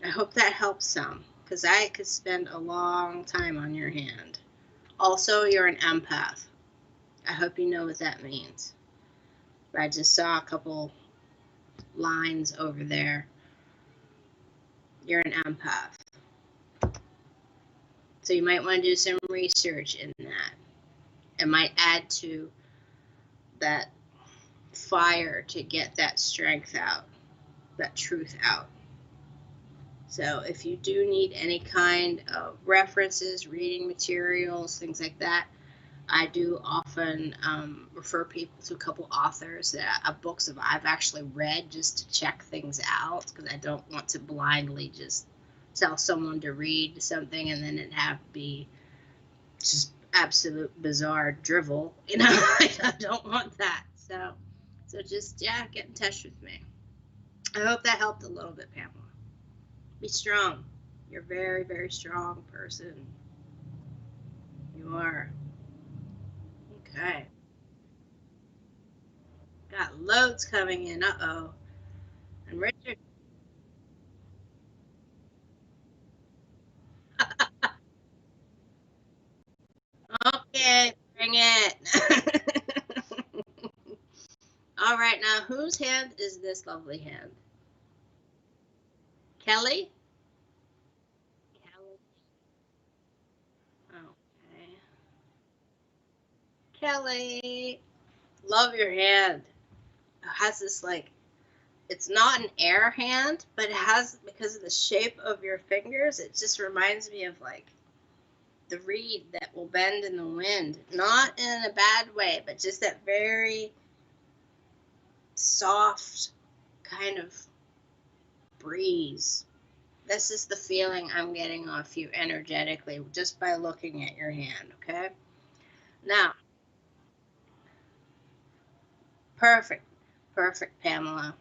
I hope that helps some, because I could spend a long time on your hand. Also, you're an empath. I hope you know what that means. I just saw a couple lines over there. You're an empath. So you might want to do some research in that. It might add to that fire to get that strength out, that truth out. So if you do need any kind of references, reading materials, things like that, I do often refer people to a couple authors of books that I've actually read just to check things out, because I don't want to blindly just tell someone to read something and then it have to be just absolute bizarre drivel. I don't want that. So just, get in touch with me. I hope that helped a little bit, Pamela. Be strong. You're a very, very strong person. You are. Okay. Got loads coming in. Uh-oh. And Richard. Okay, bring it. All right, now whose hand is this lovely hand? Kelly? Kelly. Okay. Kelly. Love your hand. It has this it's not an air hand, but it has, because of the shape of your fingers, it just reminds me of the reed that will bend in the wind. Not in a bad way, but just that very soft kind of breeze. This is the feeling I'm getting off you energetically just by looking at your hand, okay? Now, perfect, Pamela.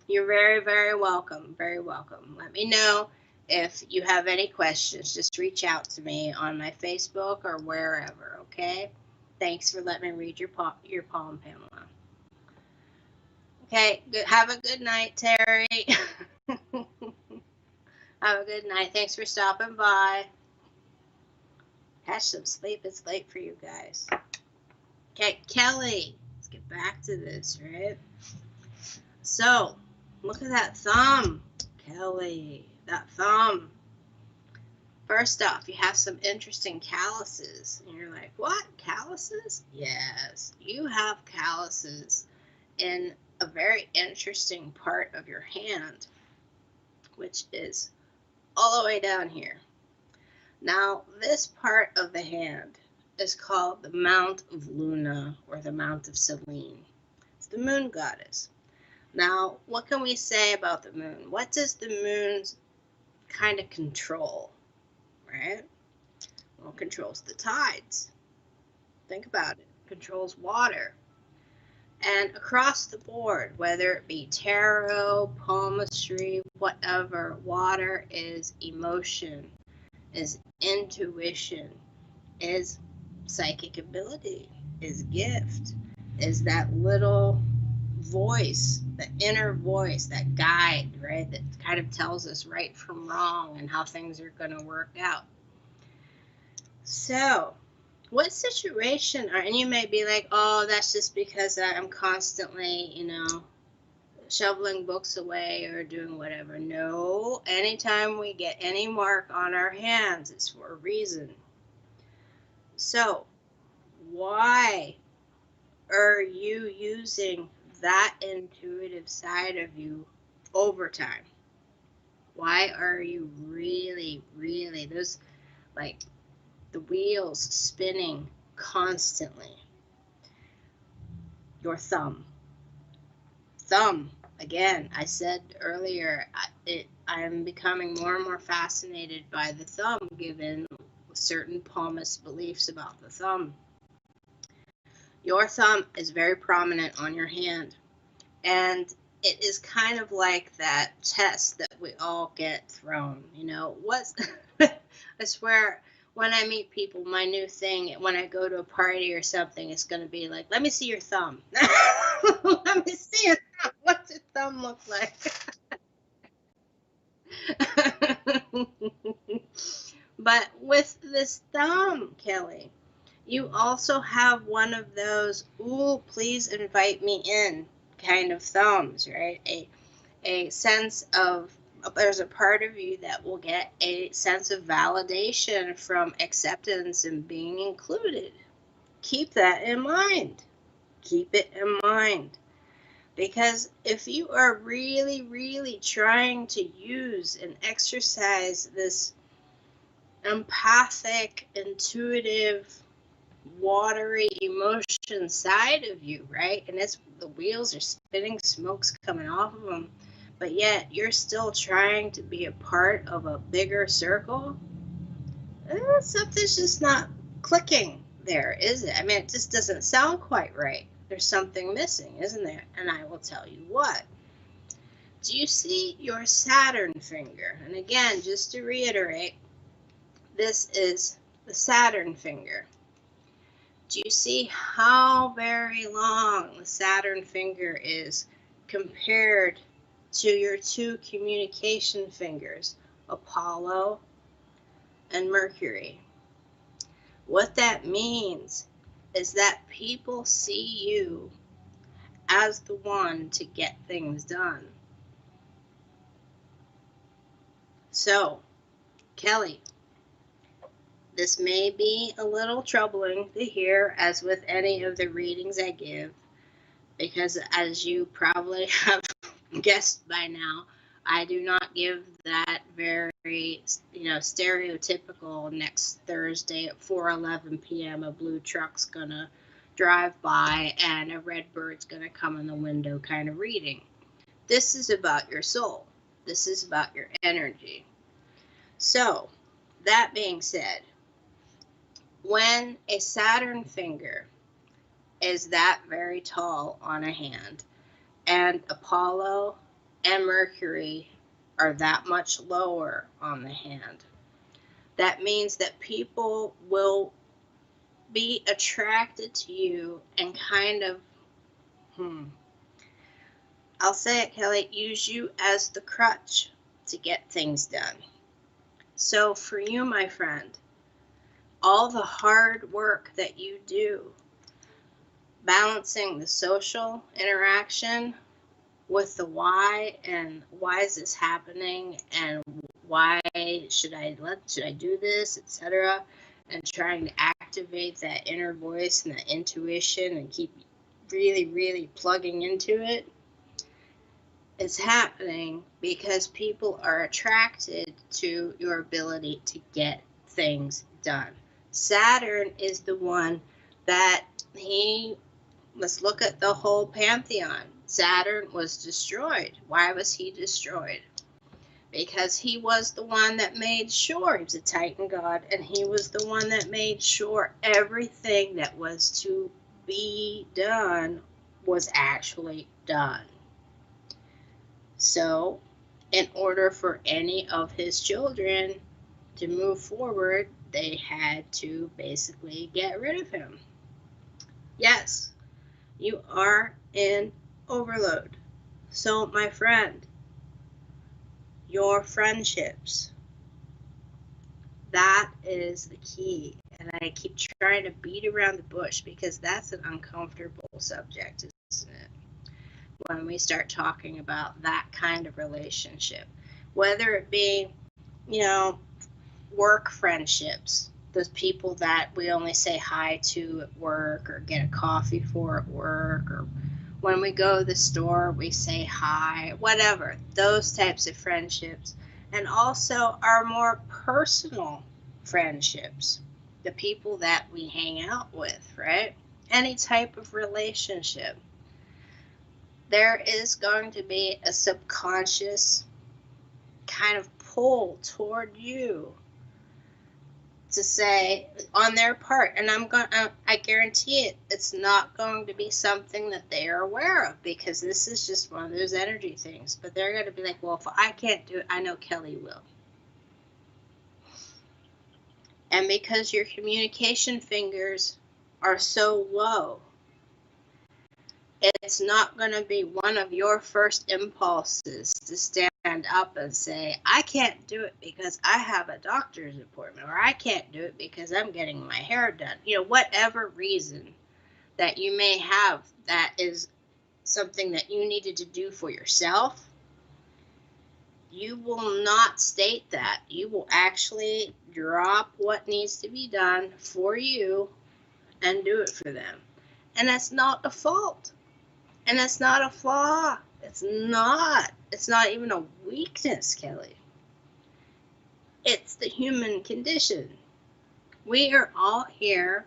You're very, very welcome, very welcome. Let me know if you have any questions. Just reach out to me on my Facebook or wherever, okay? Thanks for letting me read your palm, Pamela. Okay, good. Have a good night, Terry. Have a good night. Thanks for stopping by. Catch some sleep. It's late for you guys. Okay, Kelly. Let's get back to this, right? So, look at that thumb, Kelly. That thumb. First off, you have some interesting calluses. And you're like, what? Calluses? Yes, you have calluses in a very interesting part of your hand, which is all the way down here. Now, this part of the hand is called the Mount of Luna, or the Mount of Selene. It's the moon goddess. Now, what can we say about the moon? What does the moon kind of control, right? Well, it controls the tides. Think about it. It controls water. And across the board, whether it be tarot, palmistry, whatever, water is emotion, is intuition, is psychic ability, is gift, is that little voice, the inner voice, that guide, right, that kind of tells us right from wrong and how things are going to work out. So, what situation are, and you may be like, oh, that's just because I'm constantly, shoveling books away or doing whatever. No, anytime we get any mark on our hands, it's for a reason. So, why are you using that intuitive side of you overtime? Why are you really, those, like, the wheels spinning constantly? Your thumb. Again, I said earlier, I'm becoming more and more fascinated by the thumb, given certain palmist beliefs about the thumb. Your thumb is very prominent on your hand, and it is kind of like that test that we all get thrown. I swear, when I meet people, my new thing, when I go to a party or something, it's going to be like, let me see your thumb. Let me see your thumb. What's your thumb look like? But with this thumb, Kelly, you also have one of those, ooh, please invite me in kind of thumbs, right? A sense of, there's a part of you that will get a sense of validation from acceptance and being included. Keep that in mind. Keep it in mind. Because if you are really, really trying to use and exercise this empathic, intuitive, watery emotion side of you, right? And the wheels are spinning, smoke's coming off of them, but yet you're still trying to be a part of a bigger circle. Something's just not clicking there, is it? I mean, it just doesn't sound quite right. There's something missing, isn't there? And I will tell you what. Do you see your Saturn finger? And again, just to reiterate, this is the Saturn finger. Do you see how very long the Saturn finger is compared to your two communication fingers, Apollo and Mercury? What that means is that people see you as the one to get things done. So, Kelly, this may be a little troubling to hear, as with any of the readings I give, because as you probably have guessed by now, I do not give that very, stereotypical next Thursday at 4:11 p.m. a blue truck's gonna drive by and a red bird's gonna come in the window kind of reading. This is about your soul. This is about your energy. So, that being said, when a Saturn finger is that very tall on a hand, and Apollo and Mercury are that much lower on the hand, that means that people will be attracted to you and kind of, I'll say it, Kelly, use you as the crutch to get things done. So for you, my friend, all the hard work that you do, balancing the social interaction with the why, and why is this happening, and why should I do this, etc., and trying to activate that inner voice and that intuition and keep really, really plugging into it, It's happening because people are attracted to your ability to get things done. Saturn is the one that let's look at the whole pantheon. Saturn was destroyed. Why was he destroyed? Because he was the one that made sure, he was a Titan god, and he was the one that made sure everything that was to be done was actually done. So, in order for any of his children to move forward, they had to basically get rid of him. Yes, you are in overload. So, my friend, your friendships, that is the key. And I keep trying to beat around the bush because that's an uncomfortable subject, isn't it? When we start talking about that kind of relationship, whether it be, work friendships, those people that we only say hi to at work or get a coffee for at work, or when we go to the store we say hi, whatever, those types of friendships. And also our more personal friendships, the people that we hang out with, right? Any type of relationship, there is going to be a subconscious kind of pull toward you to say on their part, and I guarantee it's not going to be something that they are aware of, because this is just one of those energy things. But they're going to be like, well, if I can't do it, I know Kelly will. And because your communication fingers are so low, it's not going to be one of your first impulses to stand up and say, I can't do it because I have a doctor's appointment, or I can't do it because I'm getting my hair done. Whatever reason that you may have that is something that you needed to do for yourself, you will not state that. You will actually drop what needs to be done for you and do it for them. And that's not a fault. And that's not a flaw. It's not. It's not even a weakness, Kelly. It's the human condition. We are all here,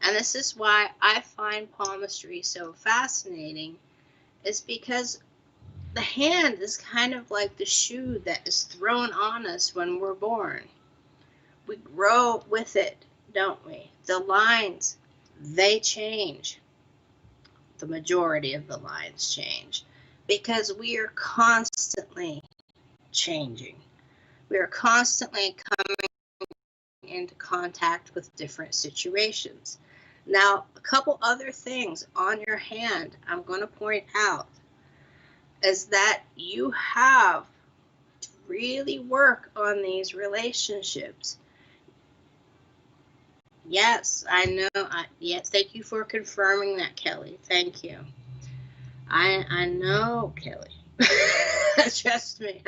and this is why I find palmistry so fascinating, is because the hand is kind of like the shoe that is thrown on us when we're born. We grow with it, don't we? The lines, they change. The majority of the lines change because we are constantly changing. We are constantly coming into contact with different situations. Now, a couple other things on your hand I'm going to point out is that you have to really work on these relationships. Yes, I know. Yes, thank you for confirming that, Kelly. Thank you. I know, Kelly. Trust me.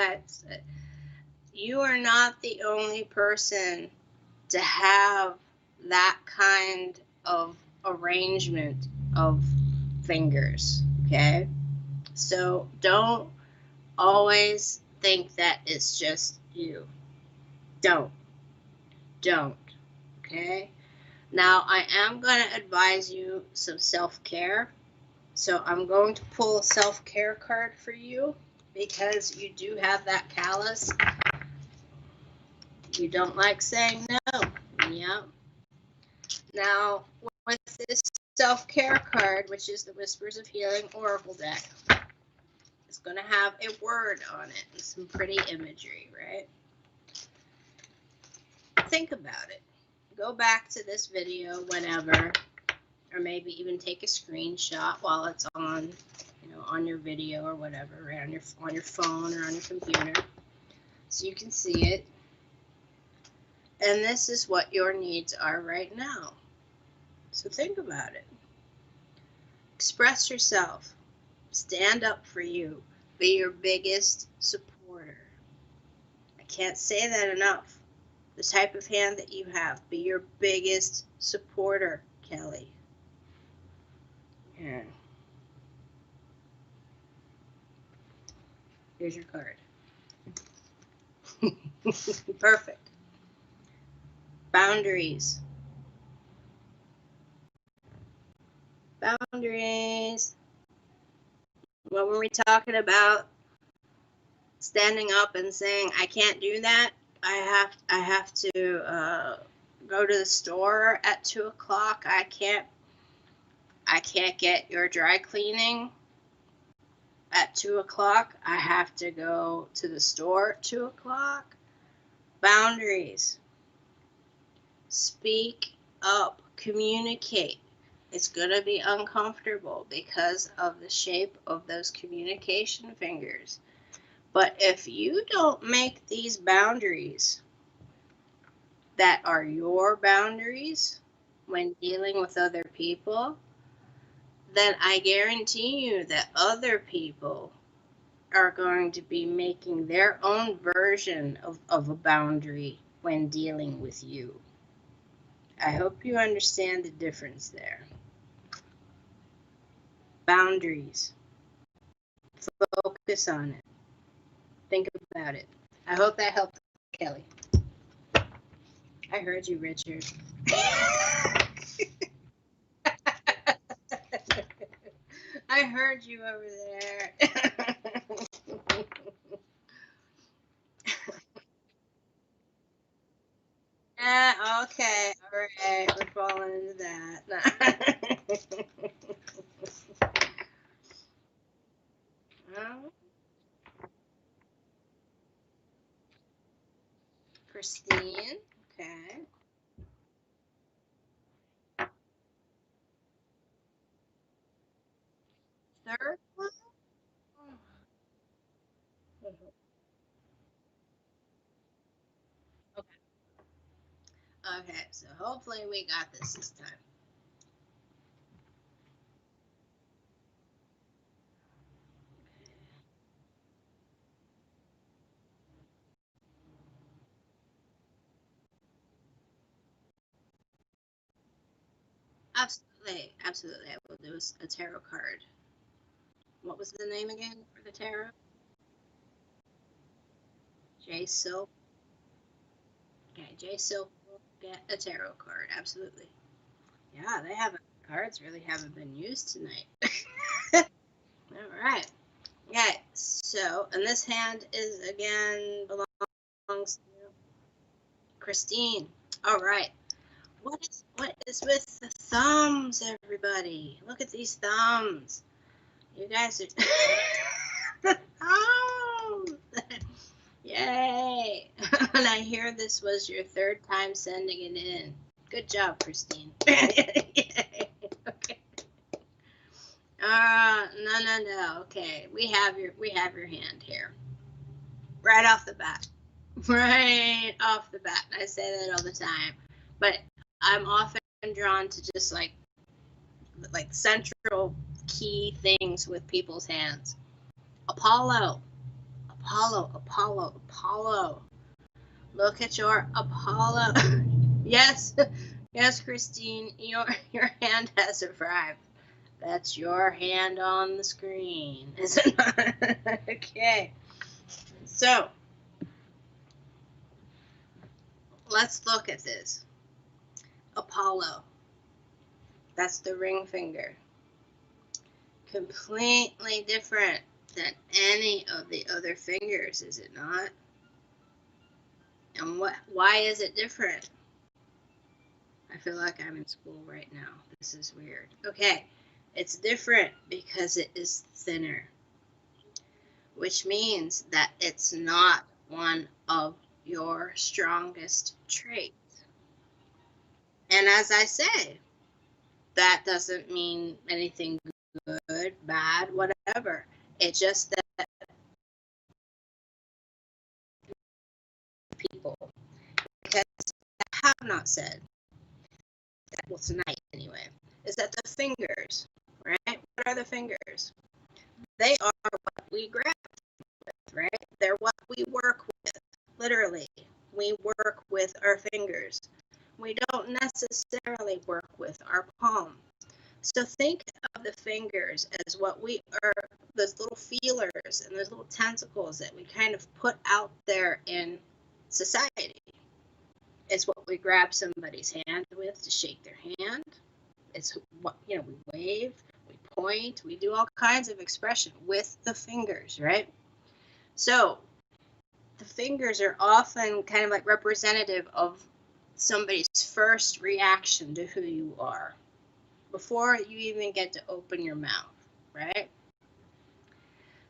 You are not the only person to have that kind of arrangement of fingers, okay? So don't always think that it's just you. Don't, okay? Now, I am going to advise you some self-care. So I'm going to pull a self-care card for you because you do have that callus. You don't like saying no. Yeah. Now, with this self-care card, which is the Whispers of Healing Oracle deck, it's going to have a word on it and some pretty imagery, right? Think about it. Go back to this video whenever, or maybe even take a screenshot while it's on, on your video or whatever, right, on your phone or on your computer, so you can see it. And this is what your needs are right now. So think about it. Express yourself. Stand up for you. Be your biggest supporter. I can't say that enough. The type of hand that you have, be your biggest supporter, Kelly. Yeah. Here's your card. Perfect. Boundaries. Boundaries. What were we talking about? Standing up and saying, I can't do that. I have to go to the store at 2 o'clock. I can't get your dry cleaning at 2 o'clock. I have to go to the store at 2 o'clock. Boundaries. Speak up. Communicate. It's going to be uncomfortable because of the shape of those communication fingers. But if you don't make these boundaries that are your boundaries when dealing with other people, then I guarantee you that other people are going to be making their own version of a boundary when dealing with you. I hope you understand the difference there. Boundaries. Focus on it. Think about it. I hope that helped, Kelly. I heard you, Richard. I heard you over there. Yeah, okay, all right, we're falling into that. Oh, Christine, okay. Third one? Okay, okay, so hopefully we got this time. Absolutely, absolutely. I will do a tarot card. What was the name again for the tarot? J Silk. Okay, J Silk will get a tarot card. Absolutely. Yeah, they haven't. Cards really haven't been used tonight. All right. Okay. So, and this hand is again belongs to Christine. All right. What is with the thumbs, everybody? Look at these thumbs. You guys are the thumbs. Yay! And I hear this was your third time sending it in. Good job, Christine. Yay. Okay. No. Okay, we have your hand here, right off the bat. Right off the bat. I say that all the time, but I'm often drawn to just like central key things with people's hands. Apollo, Apollo. Look at your Apollo. Yes, yes, Christine, your hand has arrived. That's your hand on the screen, is it not? Okay. So let's look at this. Apollo. That's the ring finger. Completely different than any of the other fingers, is it not? And why is it different? I feel like I'm in school right now. This is weird. Okay, it's different because it is thinner, which means that it's not one of your strongest traits. And as I say, that doesn't mean anything good, bad, whatever. It's just that people, because I have not said, well, tonight anyway, is that the fingers, right? What are the fingers? They are what we grab with, right? They're what we work with, literally. We work with our fingers. We don't necessarily work with our palm. So think of the fingers as what we are, those little feelers and those little tentacles that we kind of put out there in society. It's what we grab somebody's hand with to shake their hand. It's what, we wave, we point, we do all kinds of expression with the fingers, right? So the fingers are often kind of like representative of somebody's first reaction to who you are before you even get to open your mouth, right?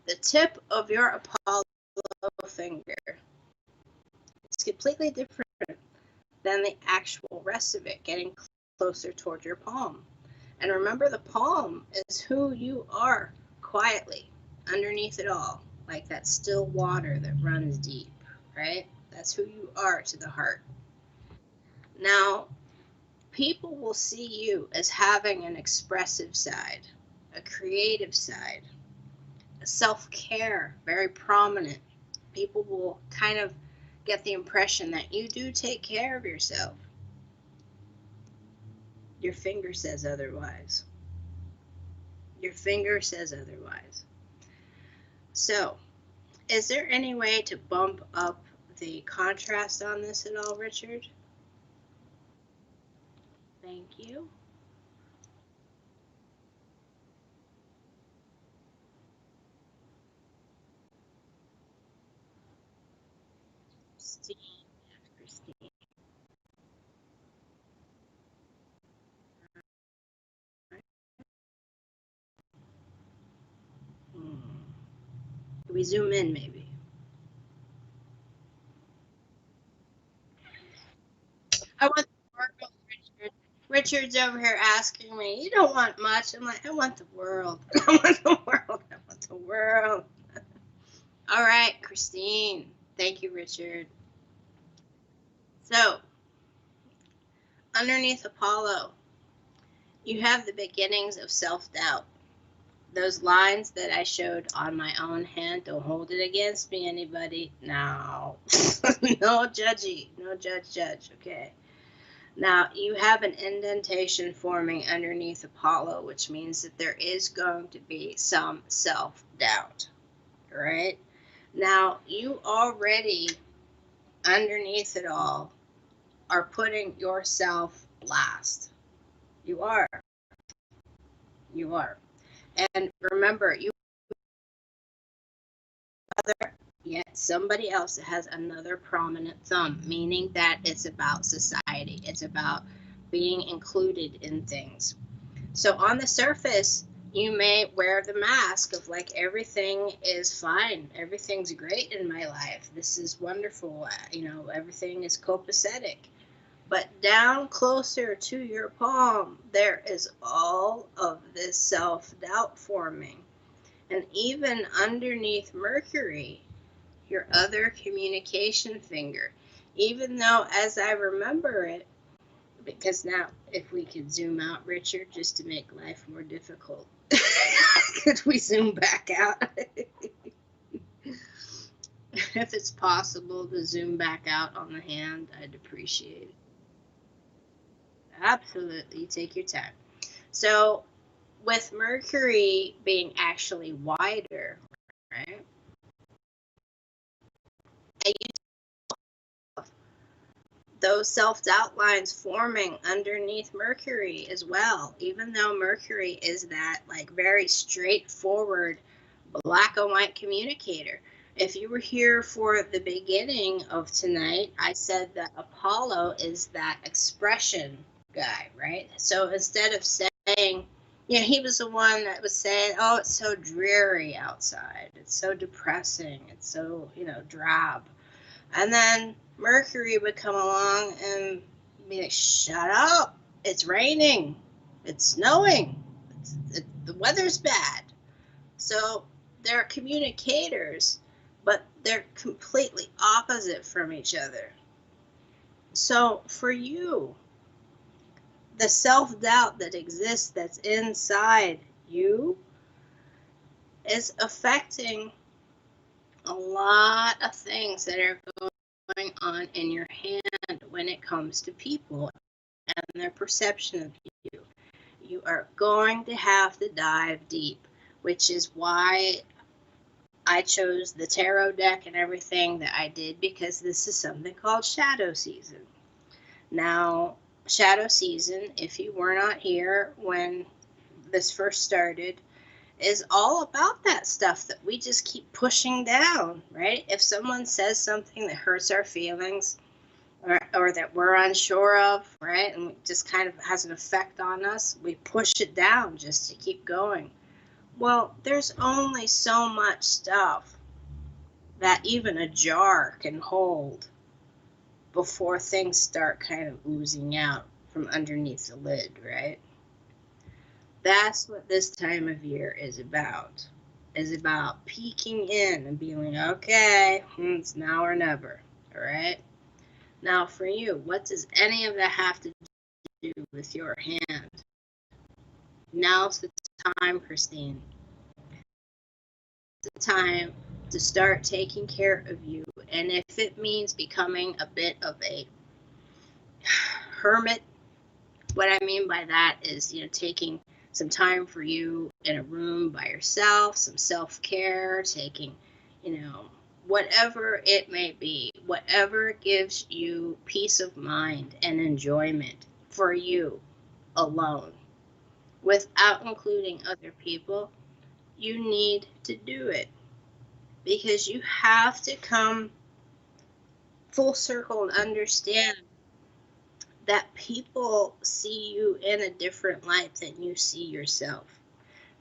The tip of your Apollo finger is completely different than the actual rest of it, getting closer toward your palm. And remember, the palm is who you are quietly underneath it all, like that still water that runs deep, right? That's who you are to the heart. Now, people will see you as having an expressive side, a creative side, a self-care, very prominent. People will kind of get the impression that you do take care of yourself. Your finger says otherwise. Your finger says otherwise. So, is there any way to bump up the contrast on this at all, Richard? Thank you. Christine. Christine. Can we zoom in, maybe? I want the world, Richard. Richard's over here asking me, you don't want much. I'm like, I want the world. I want the world. I want the world. All right, Christine. Thank you, Richard. So, underneath Apollo, you have the beginnings of self-doubt. Those lines that I showed on my own hand, don't hold it against me, anybody. No. No judgy. No judge. Okay. Now, you have an indentation forming underneath Apollo, which means that there is going to be some self-doubt, right? Now, you already, underneath it all, are putting yourself last. You are. You are. And remember, you other yet somebody else has another prominent thumb, meaning that it's about society. It's about being included in things. So on the surface, you may wear the mask of like, everything is fine, everything's great in my life, this is wonderful, everything is copacetic. But down closer to your palm, there is all of this self-doubt forming. And even underneath Mercury, your other communication finger, even though, as I remember it, because now, if we could zoom out, Richard, just to make life more difficult, could we zoom back out? If it's possible to zoom back out on the hand, I'd appreciate it. Absolutely, take your time. So, with Mercury being actually wider, right? And those self-doubt lines forming underneath Mercury as well, even though Mercury is that like very straightforward black and white communicator. If you were here for the beginning of tonight, I said that Apollo is that expression guy, right? So instead of saying, he was the one that was saying, oh, it's so dreary outside, it's so depressing, it's so, drab. And then Mercury would come along and be like, shut up, it's raining, it's snowing, the weather's bad. So they're communicators, but they're completely opposite from each other. So for you, the self-doubt that exists, that's inside you, is affecting a lot of things that are going on in your hand when it comes to people and their perception of you. You are going to have to dive deep, which is why I chose the tarot deck and everything that I did, because this is something called shadow season. Now, shadow season, if you were not here when this first started, is all about that stuff that we just keep pushing down, right? If someone says something that hurts our feelings, or that we're unsure of, right, and it just kind of has an effect on us, we push it down just to keep going. Well, there's only so much stuff that even a jar can hold before things start kind of oozing out from underneath the lid, right? That's what this time of year is about. Is about peeking in and being like, okay, it's now or never, all right? Now for you, what does any of that have to do with your hand? Now's the time, Christine. It's the time to start taking care of you. And if it means becoming a bit of a hermit, what I mean by that is, taking some time for you in a room by yourself, some self-care, taking, whatever it may be, whatever gives you peace of mind and enjoyment for you alone, without including other people, you need to do it, because you have to come full circle and understand that people see you in a different light than you see yourself.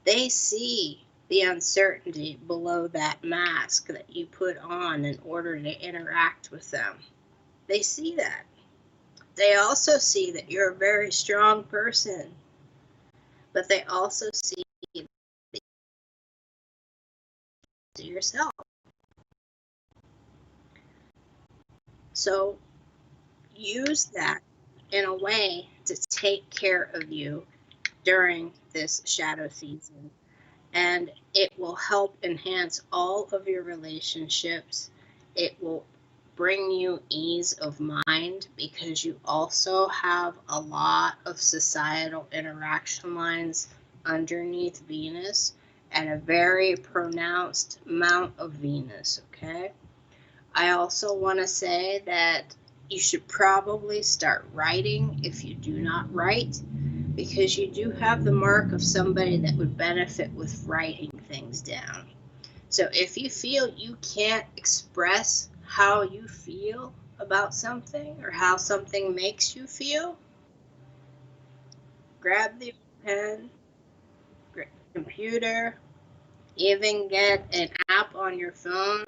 They see the uncertainty below that mask that you put on in order to interact with them. They see that. They also see that you're a very strong person, but they also see yourself. So use that in a way to take care of you during this shadow season, and it will help enhance all of your relationships. It will bring you ease of mind, because you also have a lot of societal interaction lines underneath Venus, and a very pronounced amount of Venus, okay? I also want to say that you should probably start writing if you do not write, because you do have the mark of somebody that would benefit with writing things down. So if you feel you can't express how you feel about something or how something makes you feel, grab the pen, computer, even get an app on your phone,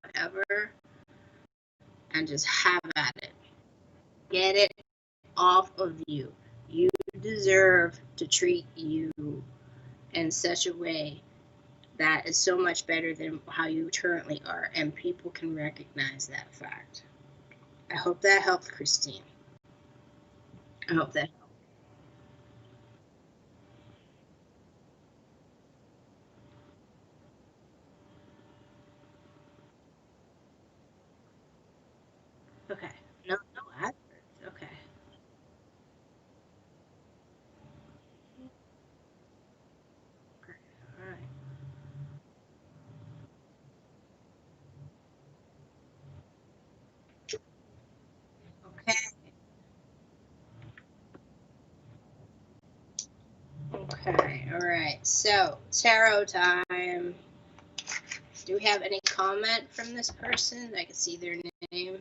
whatever, and just have at it. Get it off of you. You deserve to treat you in such a way that is so much better than how you currently are, and people can recognize that fact. I hope that helped, Christine. I hope that helped. Okay. No, no adverts. Okay. Okay. All right. Okay. Okay. All right. So, tarot time. Do we have any comment from this person? I can see their name.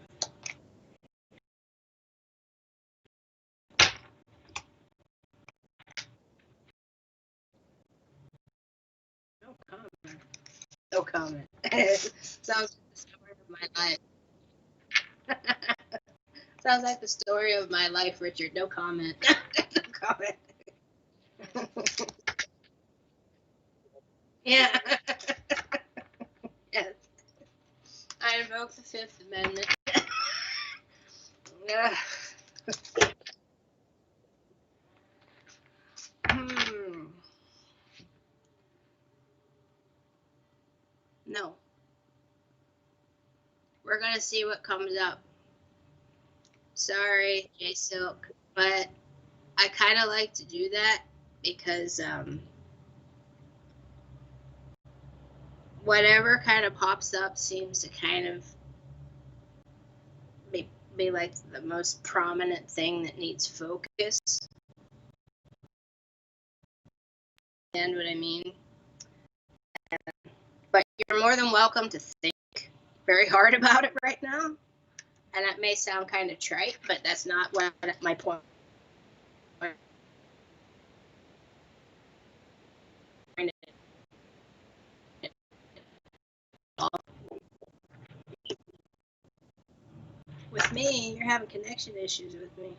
No comment. No comment. Sounds like the story of my life. Sounds like the story of my life, Richard. No comment. No comment. Yeah. Yes. I invoke the Fifth Amendment. Ugh. Hmm. No. We're gonna see what comes up. Sorry, J Silk, but I kind of like to do that because whatever kind of pops up seems to kind of be like the most prominent thing that needs focus. Understand what I mean? But you're more than welcome to think very hard about it right now. And that may sound kind of trite, but that's not what my point. With me, you're having connection issues with me.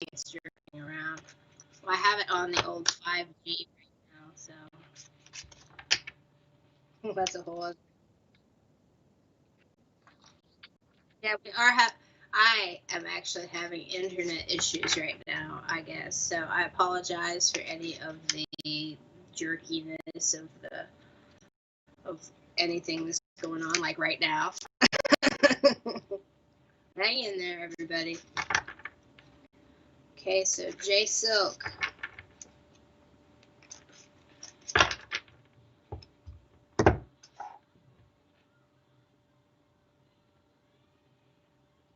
It's jerking around. Well, I have it on the old 5G right now, so that's a whole other. Yeah, we are I am actually having internet issues right now, I guess. So I apologize for any of the jerkiness of anything that's going on, like right now. Hang in there, everybody. Okay, so J Silk.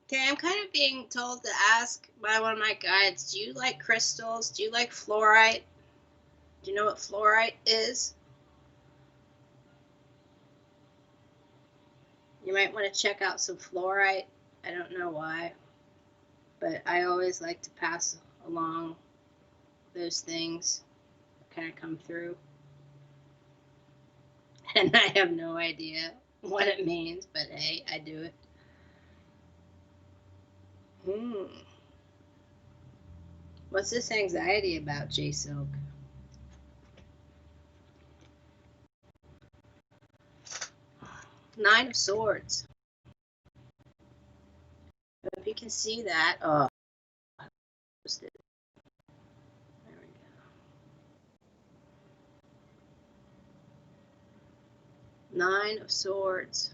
Okay, I'm kind of being told to ask by one of my guides, do you like crystals? Do you like fluorite? Do you know what fluorite is? You might want to check out some fluorite. I don't know why, but I always like to pass along those things that kind of come through. And I have no idea what it means, but hey, I do it. What's this anxiety about, J Silk? Nine of Swords. If you can see that, oh, there we go. Nine of Swords.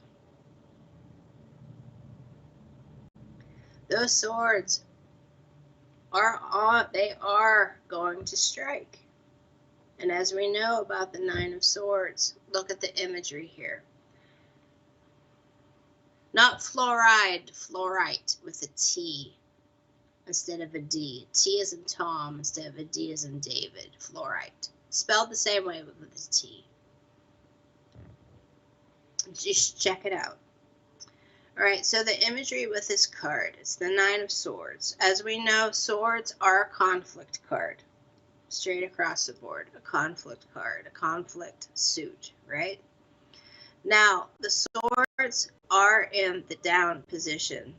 Those swords they are going to strike. And as we know about the Nine of Swords, look at the imagery here. Not fluoride, fluorite with a T instead of a D. T as in Tom instead of a D as in David. Fluorite. Spelled the same way with a T. Just check it out. All right, so the imagery with this card, it's the Nine of Swords. As we know, swords are a conflict card. Straight across the board, a conflict card, a conflict suit, right? Now, the swords are in the down position.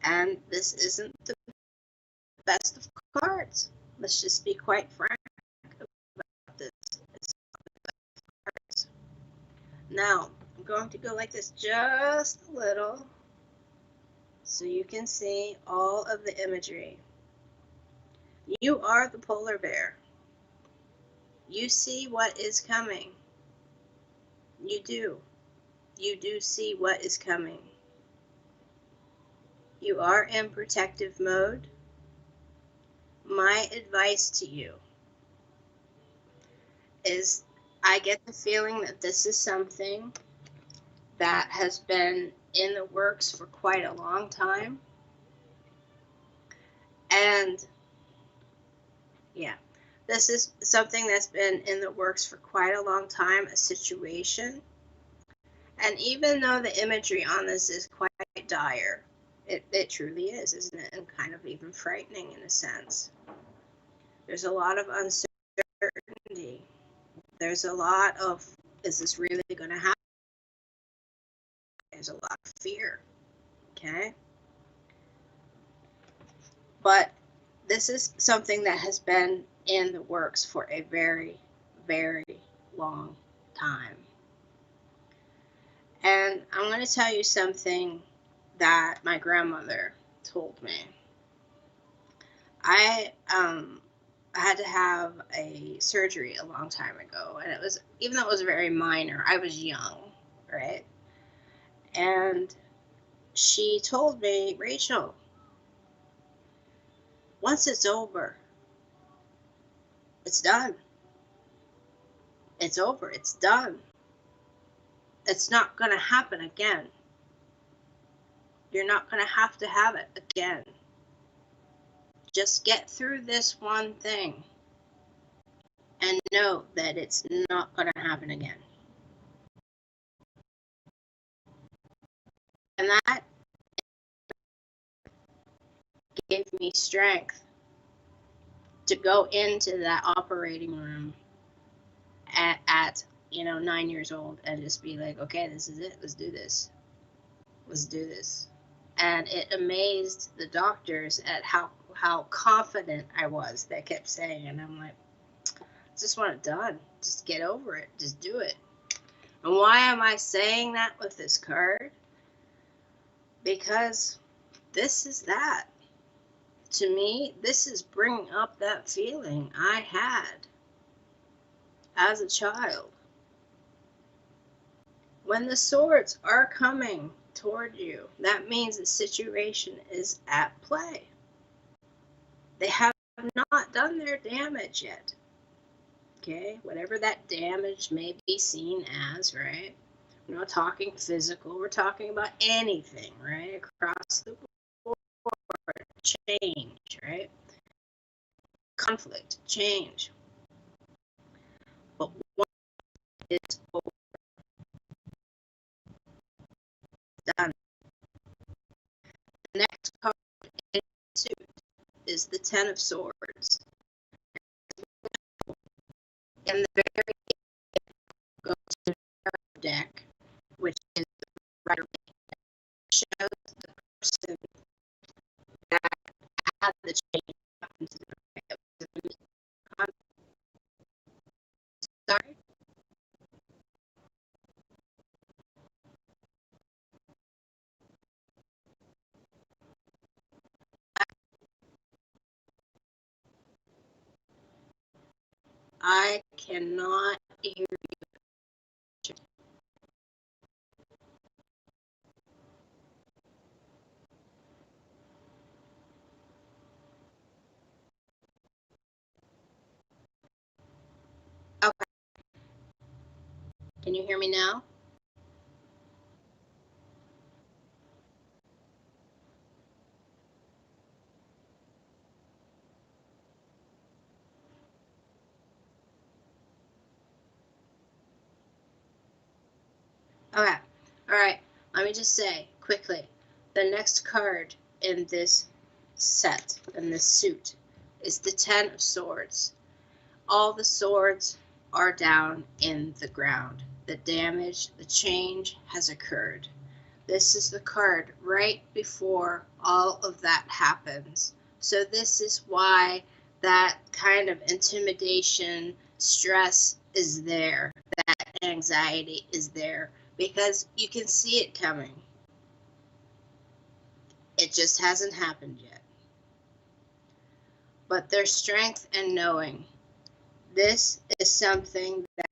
And this isn't the best of cards. Let's just be quite frank about this. It's not the best of cards. Now, I'm going to go like this just a little so you can see all of the imagery. You are the polar bear. You see what is coming. You do. You do see what is coming. You are in protective mode. My advice to you is I get the feeling that this is something that has been in the works for quite a long time. And yeah, this is something that's been in the works for quite a long time, a situation. And even though the imagery on this is quite dire, it truly is, isn't it? And kind of even frightening in a sense. There's a lot of uncertainty. There's a lot of, is this really going to happen? There's a lot of fear, okay? But this is something that has been in the works for a very, very long time. And I'm going to tell you something that my grandmother told me. I had to have a surgery a long time ago, and it was, even though it was very minor, I was young, right? And she told me, Racheal, once it's over, it's done. It's over. It's done. It's not going to happen again. You're not going to have it again. Just get through this one thing and know that it's not going to happen again. And that gave me strength to go into that operating room at 9 years old and just be like, okay, this is it. Let's do this. Let's do this. And it amazed the doctors at how confident I was. They kept saying, and I'm like, I just want it done. Just get over it. Just do it. And why am I saying that with this card? Because this is that. To me, this is bringing up that feeling I had as a child. When the swords are coming toward you, that means the situation is at play. They have not done their damage yet. Okay, whatever that damage may be seen as, right? We're not talking physical, we're talking about anything, right? Across the board, change, right? Conflict, change. But what is done? The next card in the suit is the Ten of Swords. And the very goes to the deck, which is the Rider, shows the person that had the change happen to them. Sorry? I cannot hear you. Okay. Can you hear me now? Okay. All right. Let me just say quickly, the next card in this set, in this suit, is the Ten of Swords. All the swords are down in the ground. The damage, the change has occurred. This is the card right before all of that happens. So this is why that kind of intimidation, stress is there, that anxiety is there, because you can see it coming. It just hasn't happened yet. But there's strength in knowing this is something that's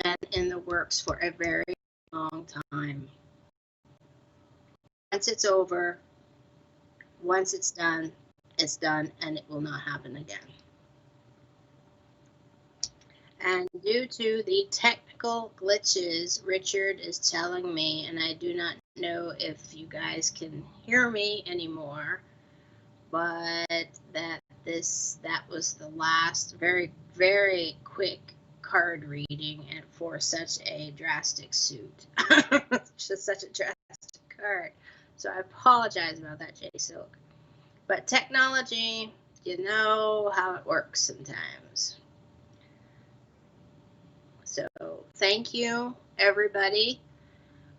been in the works for a very long time. Once it's over, once it's done, and it will not happen again. And due to the technical glitches, Richard is telling me, and I do not know if you guys can hear me anymore, but that was the last very, very quick card reading and for such a drastic suit. Just such a drastic card. So I apologize about that, J Silk. But technology, you know how it works sometimes. So thank you, everybody,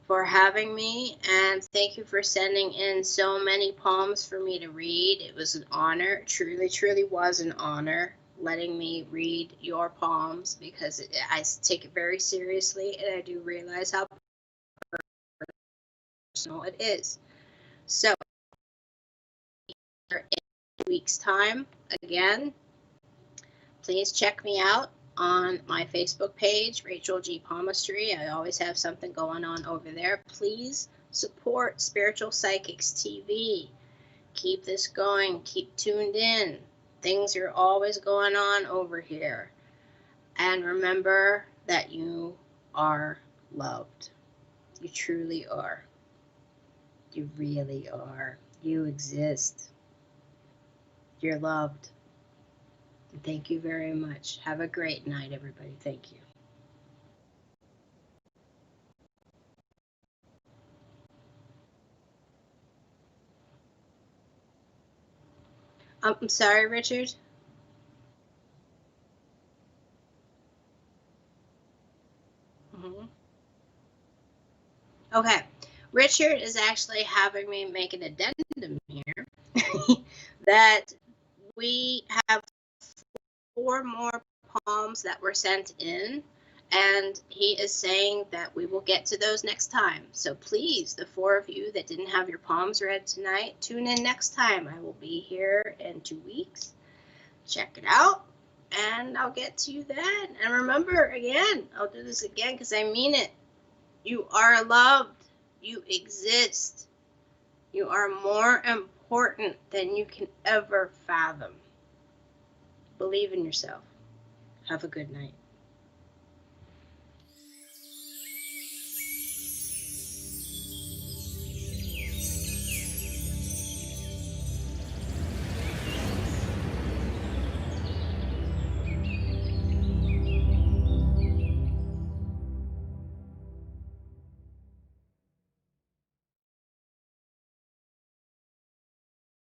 for having me, and thank you for sending in so many palms for me to read. It was an honor. It truly, truly was an honor letting me read your palms, because I take it very seriously, and I do realize how personal it is. So in a week's time again. Please check me out on my Facebook page, Racheal G. Palmistry. I always have something going on over there. Please support Spiritual Psychics TV. Keep this going. Keep tuned in. Things are always going on over here. And remember that you are loved. You truly are. You really are. You exist. You're loved. And thank you very much. Have a great night, everybody. Thank you. I'm sorry, Richard. Mm-hmm. Okay. Richard is actually having me make an addendum here that we have 4 more palms that were sent in, and he is saying that we will get to those next time. So please, the 4 of you that didn't have your palms read tonight, tune in next time. I will be here in 2 weeks. Check it out, and I'll get to you then. And remember, again, I'll do this again because I mean it. You are loved. You exist. You are more important than you can ever fathom. Believe in yourself. Have a good night.